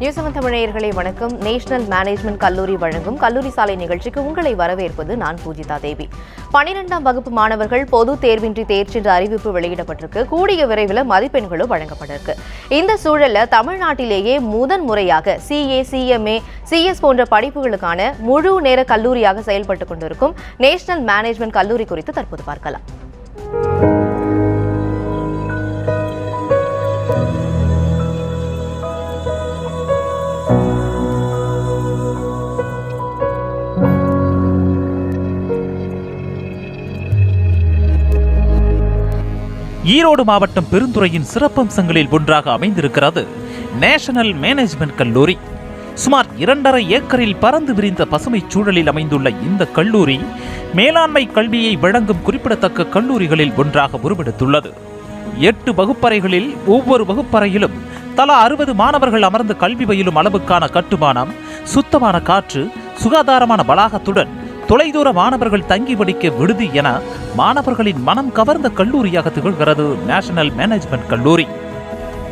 நியூஸ்7 தமிழேயர்களே வணக்கம். National management கல்லூரி வழங்கும் கல்லூரி சாலை நிகழ்ச்சிக்கு உங்களை வரவேற்பது நான் பூஜிதா தேவி. 12ஆம் வகுப்பு மாணவர்கள் பொது தேர்வின்றி தேர்ச்சி என்ற அறிவிப்பு வெளியிடப்பட்டிருக்கு. கூடிய விரைவில் மதிப்பெண்களும் வழங்கப்பட்டிருக்கு. இந்த சூழல்ல தமிழ்நாட்டிலேயே முதன் முறையாக CA, CMA, CS போன்ற படிப்புகளுக்கான முழு நேர கல்லூரியாக செயல்பட்டுக் கொண்டிருக்கும் நேஷனல் மேனேஜ்மெண்ட் கல்லூரி குறித்து தற்போது பார்க்கலாம். ஈரோடு மாவட்டம் பெருந்துறையின் சிறப்பம்சங்களில் ஒன்றாக அமைந்திருக்கிறது நேஷனல் மேனேஜ்மெண்ட் கல்லூரி. சுமார் 2.5 ஏக்கரில் பறந்து விரிந்த பசுமை சூழலில் அமைந்துள்ள இந்த கல்லூரி மேலாண்மை கல்வியை வழங்கும் குறிப்பிடத்தக்க கல்லூரிகளில் ஒன்றாக உருவெடுத்துள்ளது. 8 வகுப்பறைகளில் ஒவ்வொரு வகுப்பறையிலும் தலா 60 மாணவர்கள் அமர்ந்து கல்வி பயிலும் அளவுக்கான கட்டுமானம், சுத்தமான காற்று, சுகாதாரமான வளாகத்துடன் தொலைதூர மாணவர்கள் தங்கி படிக்க விடுதி என மாணவர்களின் மனம் கவர்ந்த கல்லூரியாக திகழ்கிறது நேஷனல் மேனேஜ்மெண்ட் கல்லூரி.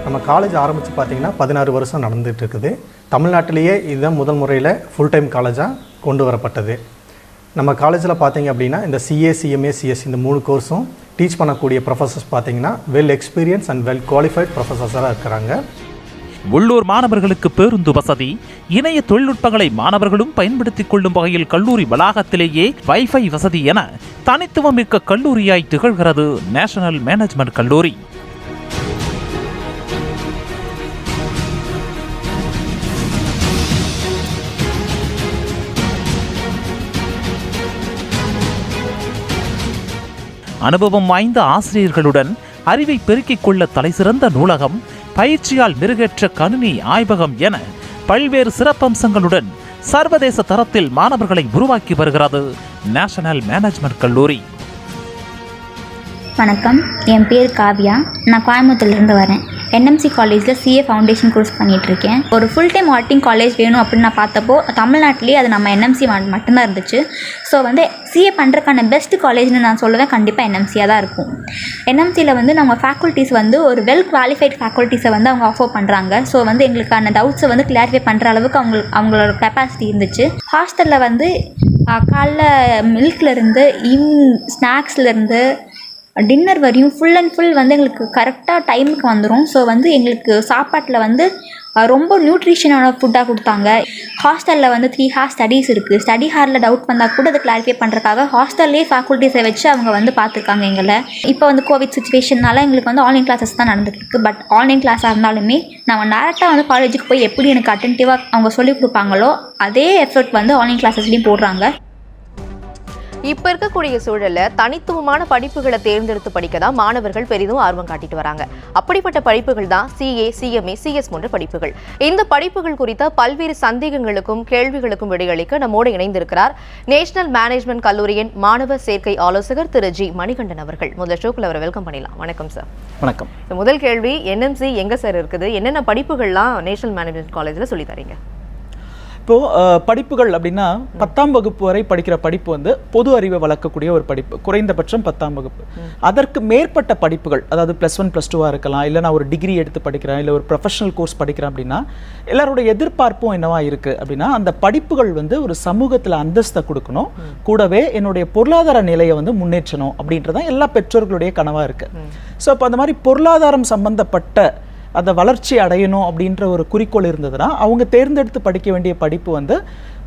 நம்ம காலேஜ் ஆரம்பித்து பார்த்தீங்கன்னா 16 வருஷம் நடந்துகிட்டு இருக்குது. தமிழ்நாட்டிலேயே இதுதான் முதல் முறையில் ஃபுல் டைம் காலேஜாக கொண்டு வரப்பட்டது. நம்ம காலேஜில் பார்த்தீங்க அப்படின்னா இந்த CA, CMA, CS இந்த 3 கோர்ஸும் டீச் பண்ணக்கூடிய ப்ரொஃபஸர்ஸ் பார்த்தீங்கன்னா well experience and well qualified ப்ரொஃபஸர்ஸாக இருக்கிறாங்க. உள்ளூர் மாணவர்களுக்கு பேருந்து வசதி, இணைய தொழில்நுட்பங்களை மாணவர்களும் பயன்படுத்திக் கொள்ளும் வகையில் கல்லூரி வளாகத்திலேயே வைஃபை வசதி என தனித்துவம் மிக்க கல்லூரியாய் திகழ்கிறது நேஷனல் மேனேஜ்மெண்ட் கல்லூரி. அனுபவம் வாய்ந்த ஆசிரியர்களுடன் அறிவை பெருக்கிக் கொள்ள தலைசிறந்த நூலகம், பயிற்சியால் மெருகேற்ற கணினி ஆய்வகம் என பல்வேறு சிறப்பம்சங்களுடன் சர்வதேச தரத்தில் மாணவர்களை உருவாக்கி வருகிறது நேஷனல் மேனேஜ்மெண்ட் கல்லூரி. வணக்கம், என் பேர் காவ்யா. நான் கோயம்புத்தூர்லேருந்து வரேன். NMC காலேஜில் CA ஃபவுண்டேஷன் கோர்ஸ் பண்ணிகிட்ருக்கேன். ஒரு ஃபுல் டைம் ஆடிட்டிங் காலேஜ் வேணும் அப்படின்னு நான் பார்த்தப்போ தமிழ்நாட்டிலே அது நம்ம NMC மட்டும்தான் இருந்துச்சு. ஸோ CA பண்ணுறதுக்கான பெஸ்ட் காலேஜ்னு நான் சொல்லுவேன், கண்டிப்பாக NMCயாக தான் இருக்கும். NMCயில் நம்ம ஃபேக்கல்ட்டிஸ் ஒரு வெல் குவாலிஃபைட் ஃபேக்கல்ட்டிஸை அவங்க ஆஃபர் பண்ணுறாங்க. ஸோ எங்களுக்கான டவுட்ஸை கிளாரிஃபை பண்ணுற அளவுக்கு அவங்களோட கெப்பாசிட்டி இருந்துச்சு. ஹாஸ்டலில் காலைல மில்க்லேருந்து ஸ்நாக்ஸ்லேருந்து டின்னர் வரையும் ஃபுல் அண்ட் ஃபுல் எங்களுக்கு கரெக்டாக டைமுக்கு வந்துடும். ஸோ எங்களுக்கு சாப்பாட்டில் ரொம்ப நியூட்ரிஷனான ஃபுட்டாக கொடுத்தாங்க. ஹாஸ்டலில் 3 ஹார் ஸ்டடீஸ் இருக்குது. ஸ்டடி ஹாரில் டவுட் வந்தால் கூட அதை கிளாரிஃபை பண்ணுறதுக்காக ஹாஸ்டல்லே ஃபேக்கல்ட்டிஸை வச்சு அவங்க பார்த்துருக்காங்க எங்களை. இப்போ கோவிட் சுச்சுவேஷனால் எங்களுக்கு ஆன்லைன் கிளாஸஸ் தான் நடந்துட்டு இருக்குது. பட் ஆன்லைன் கிளாஸாக இருந்தாலுமே நம்ம டேரெக்டாக காலேஜுக்கு போய் எப்படி எனக்கு அட்டென்டிவாக அவங்க சொல்லிக் கொடுப்பாங்களோ அதே எஃபர்ட் ஆன்லைன் கிளாஸஸ்லேயும் போடுறாங்க. இப்ப இருக்கக்கூடிய சூழல்ல தனித்துவமான படிப்புகளை தேர்ந்தெடுத்து படிக்க தான் மாணவர்கள் பெரிதும் ஆர்வம் காட்டிட்டு வராங்க. அப்படிப்பட்ட படிப்புகள் தான் CA, CMA, CS போன்ற படிப்புகள். இந்த படிப்புகள் குறித்த பல்வேறு சந்தேகங்களுக்கும் கேள்விகளுக்கும் விடையளிக்க நம்மோடு இணைந்திருக்கிறார் நேஷனல் மேனேஜ்மெண்ட் கல்லூரியின் மாணவர் சேர்க்கை ஆலோசகர் திரு G. மணிகண்டன் அவர்கள். முதல் ஷோக்குள்ள அவரை வெல்கம் பண்ணிடலாம். வணக்கம் சார். வணக்கம். முதல் கேள்வி, NMC எங்க சார் இருக்குது? என்னென்ன படிப்புகள்லாம் நேஷனல் மேனேஜ்மெண்ட் காலேஜில் சொல்லி தரீங்க? இப்போது படிப்புகள் அப்படின்னா 10ஆம் வகுப்பு வரை படிக்கிற படிப்பு பொது அறிவை வளர்க்கக்கூடிய ஒரு படிப்பு, குறைந்தபட்சம் 10ஆம் வகுப்பு. அதற்கு மேற்பட்ட படிப்புகள், அதாவது +1 +2 இருக்கலாம், இல்லை நான் ஒரு டிகிரி எடுத்து படிக்கிறேன், இல்லை ஒரு ப்ரொஃபஷனல் கோர்ஸ் படிக்கிறேன் அப்படின்னா எல்லாரோட எதிர்பார்ப்பும் என்னவா இருக்குது அப்படின்னா அந்த படிப்புகள் ஒரு சமூகத்தில் அந்தஸ்தை கொடுக்கணும், கூடவே என்னுடைய பொருளாதார நிலையை முன்னேற்றணும் அப்படின்றதான் எல்லா பெற்றோர்களுடைய கனவாக இருக்குது. ஸோ அப்போ அந்த மாதிரி பொருளாதாரம் சம்பந்தப்பட்ட அதை வளர்ச்சி அடையணும் அப்படின்ற ஒரு குறிக்கோள் இருந்ததுன்னா அவங்க தேர்ந்தெடுத்து படிக்க வேண்டிய படிப்பு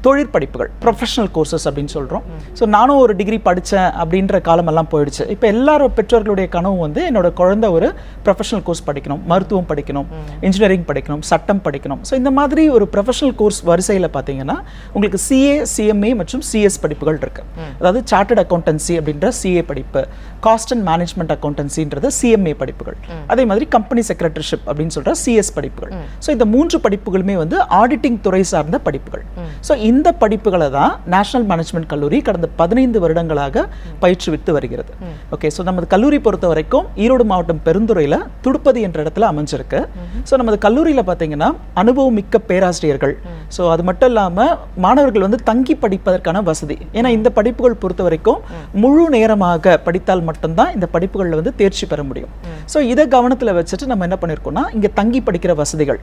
தொழிற்படிப்புகள், ப்ரொஃபஷனல் கோர்சஸ் அப்படின்னு சொல்கிறோம். ஸோ நானும் ஒரு டிகிரி படித்தேன் அப்படின்ற காலமெல்லாம் போயிடுச்சு. இப்போ எல்லாரும் பெற்றோர்களுடைய கனவும் என்னோட குழந்தை ஒரு ப்ரொஃபஷனல் கோர்ஸ் படிக்கணும், மருத்துவம் படிக்கணும், இன்ஜினியரிங் படிக்கணும், சட்டம் படிக்கணும். ஸோ இந்த மாதிரி ஒரு ப்ரொஃபஷனல் கோர்ஸ் வரிசையில் பார்த்தீங்கன்னா உங்களுக்கு CA, CMA மற்றும் CS படிப்புகள் இருக்குது. அதாவது சார்ட்டர்ட் அக்கௌண்டன்சி அப்படின்ற CA படிப்பு, காஸ்ட் அண்ட் மேனேஜ்மெண்ட் அக்கௌண்டன்சின்றது CMA படிப்புகள், அதே மாதிரி கம்பெனி செக்ரட்டரிஷிப் அப்படின்னு சொல்கிற CS படிப்புகள். ஸோ இந்த 3 படிப்புகளுமே ஆடிட்டிங் துறை சார்ந்த படிப்புகள். ஸோ இந்த படிப்புகளை தான் நேஷனல் மேனேஜ்மெண்ட் கல்லூரி கடந்த 15 வருடங்களாக பயிற்றுவித்து வருகிறது. ஓகே, ஸோ நமது கல்லூரி பொறுத்த வரைக்கும் ஈரோடு மாவட்டம் பெருந்துறையில் துடுப்பதி என்ற இடத்துல அமைஞ்சிருக்கு. ஸோ நமது கல்லூரியில் பார்த்தீங்கன்னா அனுபவம் மிக்க பேராசிரியர்கள், ஸோ அது மட்டும் இல்லாமல் மாணவர்கள் வந்து தங்கி படிப்பதற்கான வசதி. ஏன்னா இந்த படிப்புகள் பொறுத்த வரைக்கும் முழு நேரமாக படித்தால் மட்டும்தான் இந்த படிப்புகளில் வந்து தேர்ச்சி பெற முடியும். ஸோ இதை கவனத்தில் வச்சுட்டு நம்ம என்ன பண்ணியிருக்கோம்னா இங்கே தங்கி படிக்கிற வசதிகள்,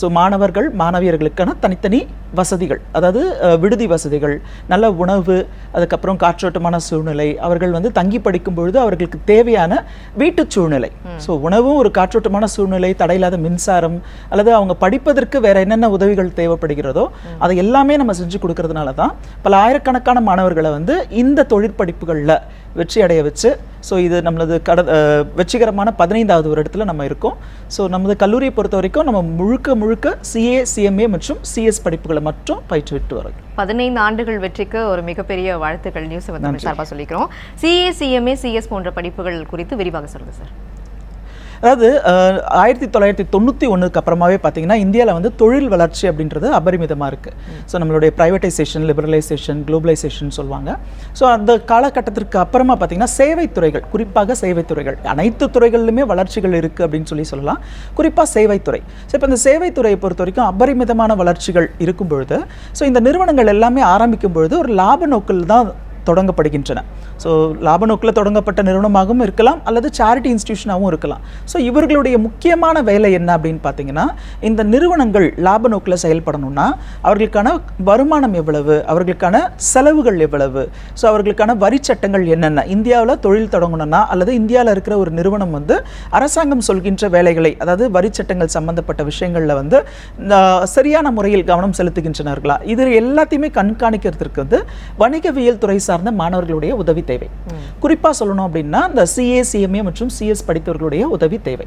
ஸோ மாணவர்கள் மாணவியர்களுக்கான தனித்தனி வசதிகள், அதாவது விடுதி வசதிகள், நல்ல உணவு, அதுக்கப்புறம் காற்றோட்டமான சூழ்நிலை, அவர்கள் வந்து தங்கி படிக்கும் பொழுது அவர்களுக்கு தேவையான வீட்டு சூழ்நிலை, ஸோ உணவும் ஒரு காற்றோட்டமான சூழ்நிலை, தடையில்லாத மின்சாரம், அல்லது அவங்க படிப்பதற்கு வேற என்னென்ன உதவிகள் தேவைப்படுகிறதோ அதை எல்லாமே நம்ம செஞ்சு கொடுக்கறதுனால தான் பல ஆயிரக்கணக்கான மாணவர்களை வந்து இந்த தொழிற்படிப்புகளில் வெற்றி அடைய வச்சு, ஸோ இது நம்மளது வெற்றிகரமான 15வது வருடத்துல நம்ம இருக்கோம். ஸோ நமது கல்லூரியை பொறுத்த வரைக்கும் நம்ம முழுக்க CA, CMA மற்றும் CS படிப்புகளை மட்டும் பயிற்றுவிட்டு வரோம். 15 ஆண்டுகள் வெற்றிக்கு ஒரு மிகப்பெரிய வாழ்த்துக்கள் நியூஸ் சார்பாக சொல்லிக்கிறோம். CA, CMA, CS போன்ற படிப்புகள் குறித்து விரிவாக சொல்லுங்க சார். அதாவது 1991க்கு அப்புறமாவே பார்த்தீங்கன்னா இந்தியாவில் வந்து தொழில் வளர்ச்சி அப்படின்றது அபரிமிதமாக இருக்குது. ஸோ நம்மளுடைய ப்ரைவேட்டைசேஷன், லிபரலைசேஷன், குளோபலைசேஷன் சொல்லுவாங்க. ஸோ அந்த காலகட்டத்திற்கு அப்புறமா பார்த்தீங்கன்னா சேவைத்துறைகள், குறிப்பாக சேவைத்துறைகள், அனைத்து துறைகளிலுமே வளர்ச்சிகள் இருக்குது அப்படின்னு சொல்லலாம். குறிப்பாக சேவைத்துறை. ஸோ இப்போ இந்த சேவைத்துறையை பொறுத்த வரைக்கும் அபரிமிதமான வளர்ச்சிகள் இருக்கும் பொழுது, ஸோ இந்த நிறுவனங்கள் எல்லாமே ஆரம்பிக்கும் பொழுது ஒரு லாப நோக்கில் தான் தொடங்கப்படுகின்றன. ஸோ லாப நோக்கில் தொடங்கப்பட்ட நிறுவனமாகவும் இருக்கலாம் அல்லது சேரிட்டி இன்ஸ்டிடியூஷனாகவும் இருக்கலாம். ஸோ இவர்களுடைய முக்கியமான வேலை என்ன அப்படின்னு பார்த்தீங்கன்னா, இந்த நிறுவனங்கள் லாப நோக்கில் செயல்படணும்னா அவர்களுக்கான வருமானம் எவ்வளவு, அவர்களுக்கான செலவுகள் எவ்வளவு, ஸோ அவர்களுக்கான வரி சட்டங்கள் என்னென்ன, இந்தியாவில் தொழில் தொடங்கணும்னா அல்லது இந்தியாவில் இருக்கிற ஒரு நிறுவனம் வந்து அரசாங்கம் சொல்கின்ற வேலைகளை, அதாவது வரி சட்டங்கள் சம்பந்தப்பட்ட விஷயங்களில் வந்து சரியான முறையில் கவனம் செலுத்துகின்றனர்களா, இது எல்லாத்தையுமே கண்காணிக்கிறதுக்கு வந்து வணிகவியல் துறை சார்ந்த மாணவர்களுடைய உதவி தேவை. குறிப்பா சொல்லணும் அப்படின்னா இந்த CA, CMA மற்றும் CS படித்தவர்களுடைய உதவி தேவை.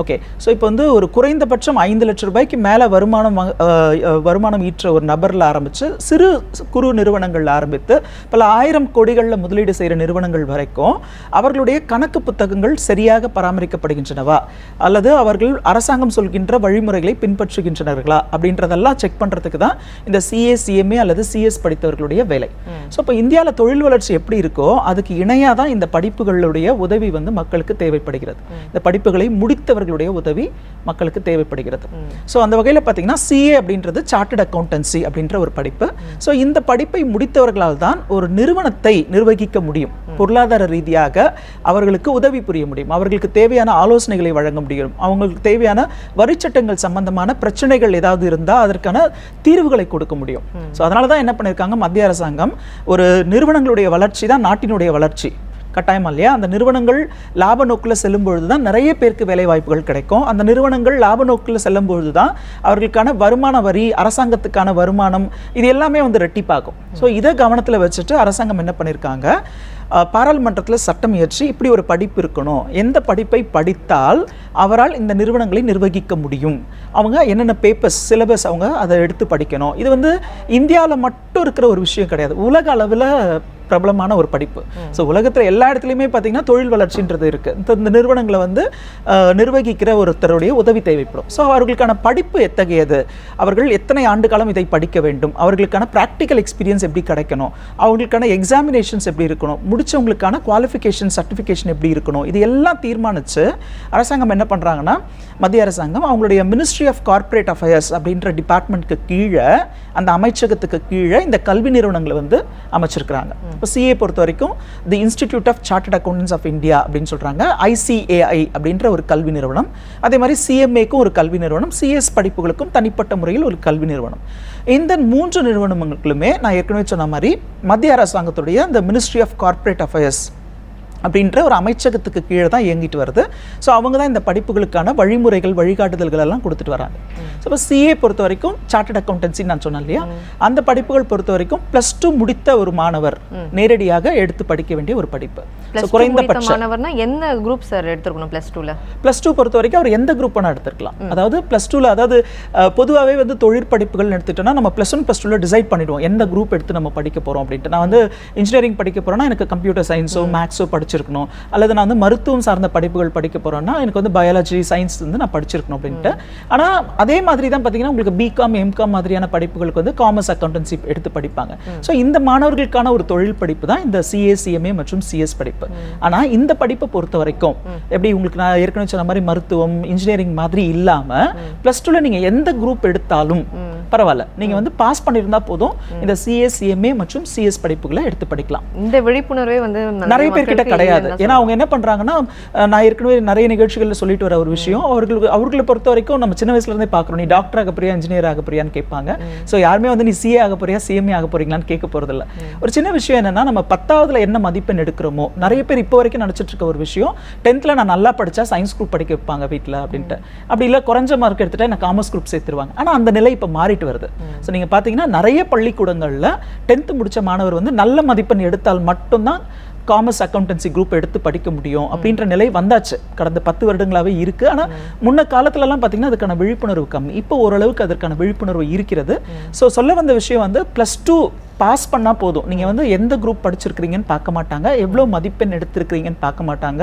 ஓகே, ஸோ இப்போ வந்து ஒரு குறைந்தபட்சம் 5 லட்சம் ரூபாய்க்கு மேல வருமானம் ஈற்ற ஒரு நபர்ல ஆரம்பிச்சு சிறு குறு நிறுவனங்கள்ல ஆரம்பித்து பல 1000 கோடிகளில் முதலீடு செய்கிற நிறுவனங்கள் வரைக்கும் அவர்களுடைய கணக்கு புத்தகங்கள் சரியாக பராமரிக்கப்படுகின்றனவா, அல்லது அவர்கள் அரசாங்கம் சொல்கின்ற வழிமுறைகளை பின்பற்றுகின்றனர்களா அப்படின்றதெல்லாம் செக் பண்றதுக்கு தான் இந்த CA, CMA அல்லது CS படித்தவர்களுடைய வேலை. ஸோ இப்போ இந்தியாவில் தொழில் வளர்ச்சி எப்படி இருக்கோ அதுக்கு இணையாக தான் இந்த படிப்புகளுடைய உதவி வந்து மக்களுக்கு தேவைப்படுகிறது. இந்த படிப்புகளை முடித்தவர்களுடைய உதவி மக்களுக்கு தேவைப்படுகிறது. ஸோ அந்த வகையில் பார்த்தீங்கன்னா CA அப்படின்றது சார்ட்டர்ட் அக்கௌண்டன்சி அப்படின்ற ஒரு படிப்பு. ஸோ இந்த படிப்பை முடித்தவர்களால் தான் ஒரு நிறுவனத்தை நிர்வகிக்க முடியும், பொருளாதார ரீதியாக அவர்களுக்கு உதவி புரிய முடியும், அவர்களுக்கு தேவையான ஆலோசனைகளை வழங்க முடியும், அவங்களுக்கு தேவையான வரிச்சட்டங்கள் சம்பந்தமான பிரச்சனைகள் ஏதாவது இருந்தால் அதற்கான தீர்வுகளை கொடுக்க முடியும். ஸோ அதனால தான் என்ன பண்ணியிருக்காங்க, மத்திய அரசாங்கம் ஒரு நிறுவனங்களுடைய வளர்ச்சி தான் நாட்டினுடைய வளர்ச்சி கட்டாயமா இல்லையா. அந்த நிறுவனங்கள் லாப நோக்கில் செல்லும் பொழுது தான் நிறைய பேருக்கு வேலை வாய்ப்புகள் கிடைக்கும். அந்த நிறுவனங்கள் லாப நோக்கில் செல்லும் பொழுது தான் அவர்களுக்கான வருமான வரி, அரசாங்கத்துக்கான வருமானம், இது எல்லாமே வந்து ரெட்டிப்பாகும். ஸோ இதை கவனத்தில் வச்சுட்டு அரசாங்கம் என்ன பண்ணியிருக்காங்க, பாராளுமன்றத்தில் சட்டம் இயற்றி இப்படி ஒரு படிப்பு இருக்கணும், எந்த படிப்பை படித்தால் அவரால் இந்த நிறுவனங்களை நிர்வகிக்க முடியும், அவங்க என்னென்ன பேப்பர்ஸ், சிலபஸ் அவங்க அதை எடுத்து படிக்கணும். இது வந்து இந்தியாவில் மட்டும் இருக்கிற ஒரு விஷயம் கிடையாது, உலக அளவில் பிரபலமான ஒரு படிப்பு. ஸோ உலகத்தில் எல்லா இடத்துலையுமே பார்த்தீங்கன்னா தொழில் வளர்ச்சின்றது இருக்குது. இந்த நிறுவனங்களை வந்து நிர்வகிக்கிற ஒருத்தருடைய உதவி தேவைப்படும். ஸோ அவர்களுக்கான படிப்பு எத்தகையது, அவர்கள் எத்தனை ஆண்டு காலம் இதை படிக்க வேண்டும், அவர்களுக்கான ப்ராக்டிக்கல் எக்ஸ்பீரியன்ஸ் எப்படி கிடைக்கணும், அவர்களுக்கான எக்ஸாமினேஷன்ஸ் எப்படி இருக்கணும், முடிச்சவங்களுக்கான குவாலிஃபிகேஷன் சர்டிஃபிகேஷன் எப்படி இருக்கணும், இது எல்லாம் தீர்மானித்து அரசாங்கம் என்ன பண்ணுறாங்கன்னா, மத்திய அரசாங்கம் அவங்களுடைய மினிஸ்ட்ரி ஆஃப் கார்ப்பரேட் அஃபேர்ஸ் அப்படின்ற டிபார்ட்மெண்ட்டுக்கு கீழே, அந்த அமைச்சகத்துக்கு கீழே இந்த கல்வி நிறுவனங்களை வந்து அமைச்சிருக்கிறாங்க. இப்போ CA பொறுத்த வரைக்கும் the institute of chartered accountants of India அப்படின்னு சொல்கிறாங்க, ICAI அப்படின்ற ஒரு கல்வி நிறுவனம். அதே மாதிரி CMAக்கும் ஒரு கல்வி நிறுவனம், CS படிப்புகளுக்கும் தனிப்பட்ட முறையில் ஒரு கல்வி நிறுவனம். இந்த 3 நிறுவனங்களுமே நான் ஏற்கனவே சொன்ன மாதிரி மத்திய அரசாங்கத்துடைய இந்த மினிஸ்ட்ரி ஆஃப் கார்ப்பரேட் அஃபேர்ஸ் அப்படின்ற ஒரு அமைச்சகத்துக்கு கீழே தான் இயங்கிட்டு வருது. ஸோ அவங்க தான் இந்த படிப்புகளுக்கான வழிமுறைகள், வழிகாட்டுதல்கள் எல்லாம் கொடுத்துட்டு வராங்க. ஸோ இப்போ CA பொறுத்த வரைக்கும் சார்ட்டர்ட் அக்கௌண்டன்சி நான் சொன்னேன் இல்லையா, அந்த படிப்புகள் பொறுத்த வரைக்கும் +2 முடித்த ஒரு மாணவர் நேரடியாக எடுத்து படிக்க வேண்டிய ஒரு படிப்பு. குறைந்தபட்ச மாணவர்னா என்ன குரூப் சார் எடுத்துக்கணும்? +2 பொறுத்த வரைக்கும் அவர் எந்த குரூப் வேணா எடுத்துக்கலாம். அதாவது +2, அதாவது பொதுவாகவே வந்து தொழிற்படிப்புகள் எடுத்துட்டோம்னா நம்ம +1 +2 டிசைட் பண்ணிடுவோம் எந்த குரூப் எடுத்து நம்ம படிக்க போறோம் அப்படின்ட்டு. நான் வந்து இன்ஜினியரிங் படிக்க போறேன்னா எனக்கு கம்ப்யூட்டர் சயின்ஸோ மேக்ஸோ படிச்சிருக்கணும், அல்லது நான் வந்து மருத்துவம் சார்ந்த படிப்புகள் படிக்க போறேன்னா எனக்கு வந்து பயாலஜி சயின்ஸ் வந்து நான் படிச்சிருக்கணும் அப்படின்ட்டு. ஆனால் அதே மாதிரி தான் பார்த்தீங்கன்னா உங்களுக்கு பிகாம் எம்காம் மாதிரியான படிப்புகளுக்கு வந்து காமர்ஸ் அக்கௌண்டன்சி எடுத்து படிப்பாங்க. ஸோ இந்த மாணவர்களுக்கான ஒரு தொழில் படிப்பு தான் இந்த சிஏ சிஎம்ஏ மற்றும் சிஎஸ் படிப்பு. ஆனால் இந்த படிப்பை பொறுத்த வரைக்கும் எப்படி உங்களுக்கு நான் ஏற்கனவே சொன்ன மாதிரி மருத்துவம் இன்ஜினியரிங் மாதிரி இல்லாமல் ப்ளஸ் டூவில் நீங்கள் எந்த குரூப் எடுத்தாலும் பரவாயில்ல, நீங்கள் வந்து பாஸ் பண்ணியிருந்தா போதும் இந்த சிஏ சிஎம்ஏ மற்றும் சிஎஸ் படிப்புகளை எடுத்து படிக்கலாம். இந்த விழிப்புணர்வே வந்து நிறைய பேர்கிட்ட கிடையாது. ஏன்னா அவங்க என்ன பண்றாங்கன்னா, நான் ஏற்கனவே நிறைய நிகழ்ச்சிகளில் சொல்லிட்டு வர ஒரு விஷயம், அவர்களை பொறுத்த வரைக்கும் நம்ம சின்ன வயசுல இருந்தே பார்க்குறோம், நீ டாக்டர் ஆக போறியா இன்ஜினியர் ஆக போறியான்னு கேட்பாங்க. ஸோ யாருமே வந்து நீ சிஏ ஆக போறியா சிஎம்ஏ ஆக போறீங்களான்னு கேட்க போறதில்ல. ஒரு சின்ன விஷயம் என்னன்னா, நம்ம 10ஆவதுல என்ன மதிப்பெண் எடுக்கிறோமோ, நிறைய பேர் இப்போ வரைக்கும் நினைச்சிட்டு இருக்க ஒரு விஷயம், 10th நான் நல்லா படிச்சா சயின்ஸ் குரூப் படிக்க வைப்பாங்க வீட்டில் அப்படின்ட்டு. அப்படி இல்லை குறைஞ்ச மார்க் எடுத்துட்டா எனக்கு காமர்ஸ் குரூப் சேர்த்துருவாங்க. ஆனால் அந்த நிலை இப்போ மாறிட்டு வருது. ஸோ நீங்கள் பார்த்தீங்கன்னா நிறைய பள்ளிக்கூடங்களில் 10th முடிச்ச மாணவர் வந்து நல்ல மதிப்பெண் எடுத்தால் மட்டும்தான் காமர்ஸ் அக்கௌண்டன்சி குரூப் எடுத்து படிக்க முடியும் அப்படின்ற நிலை வந்தாச்சு. கடந்த 10 வருடங்களாகவே இருக்கு. ஆனால் முன்ன காலத்துலலாம் பார்த்தீங்கன்னா அதுக்கான விழிப்புணர்வு கம்மி. இப்போ ஓரளவுக்கு அதற்கான விழிப்புணர்வு இருக்கிறது. ஸோ சொல்ல வந்த விஷயம் வந்து +2 பாஸ் பண்ணால் போதும். நீங்கள் வந்து எந்த குரூப் படிச்சிருக்கிறீங்கன்னு பார்க்க மாட்டாங்க, எவ்வளோ மதிப்பெண் எடுத்திருக்கிறீங்கன்னு பார்க்க மாட்டாங்க.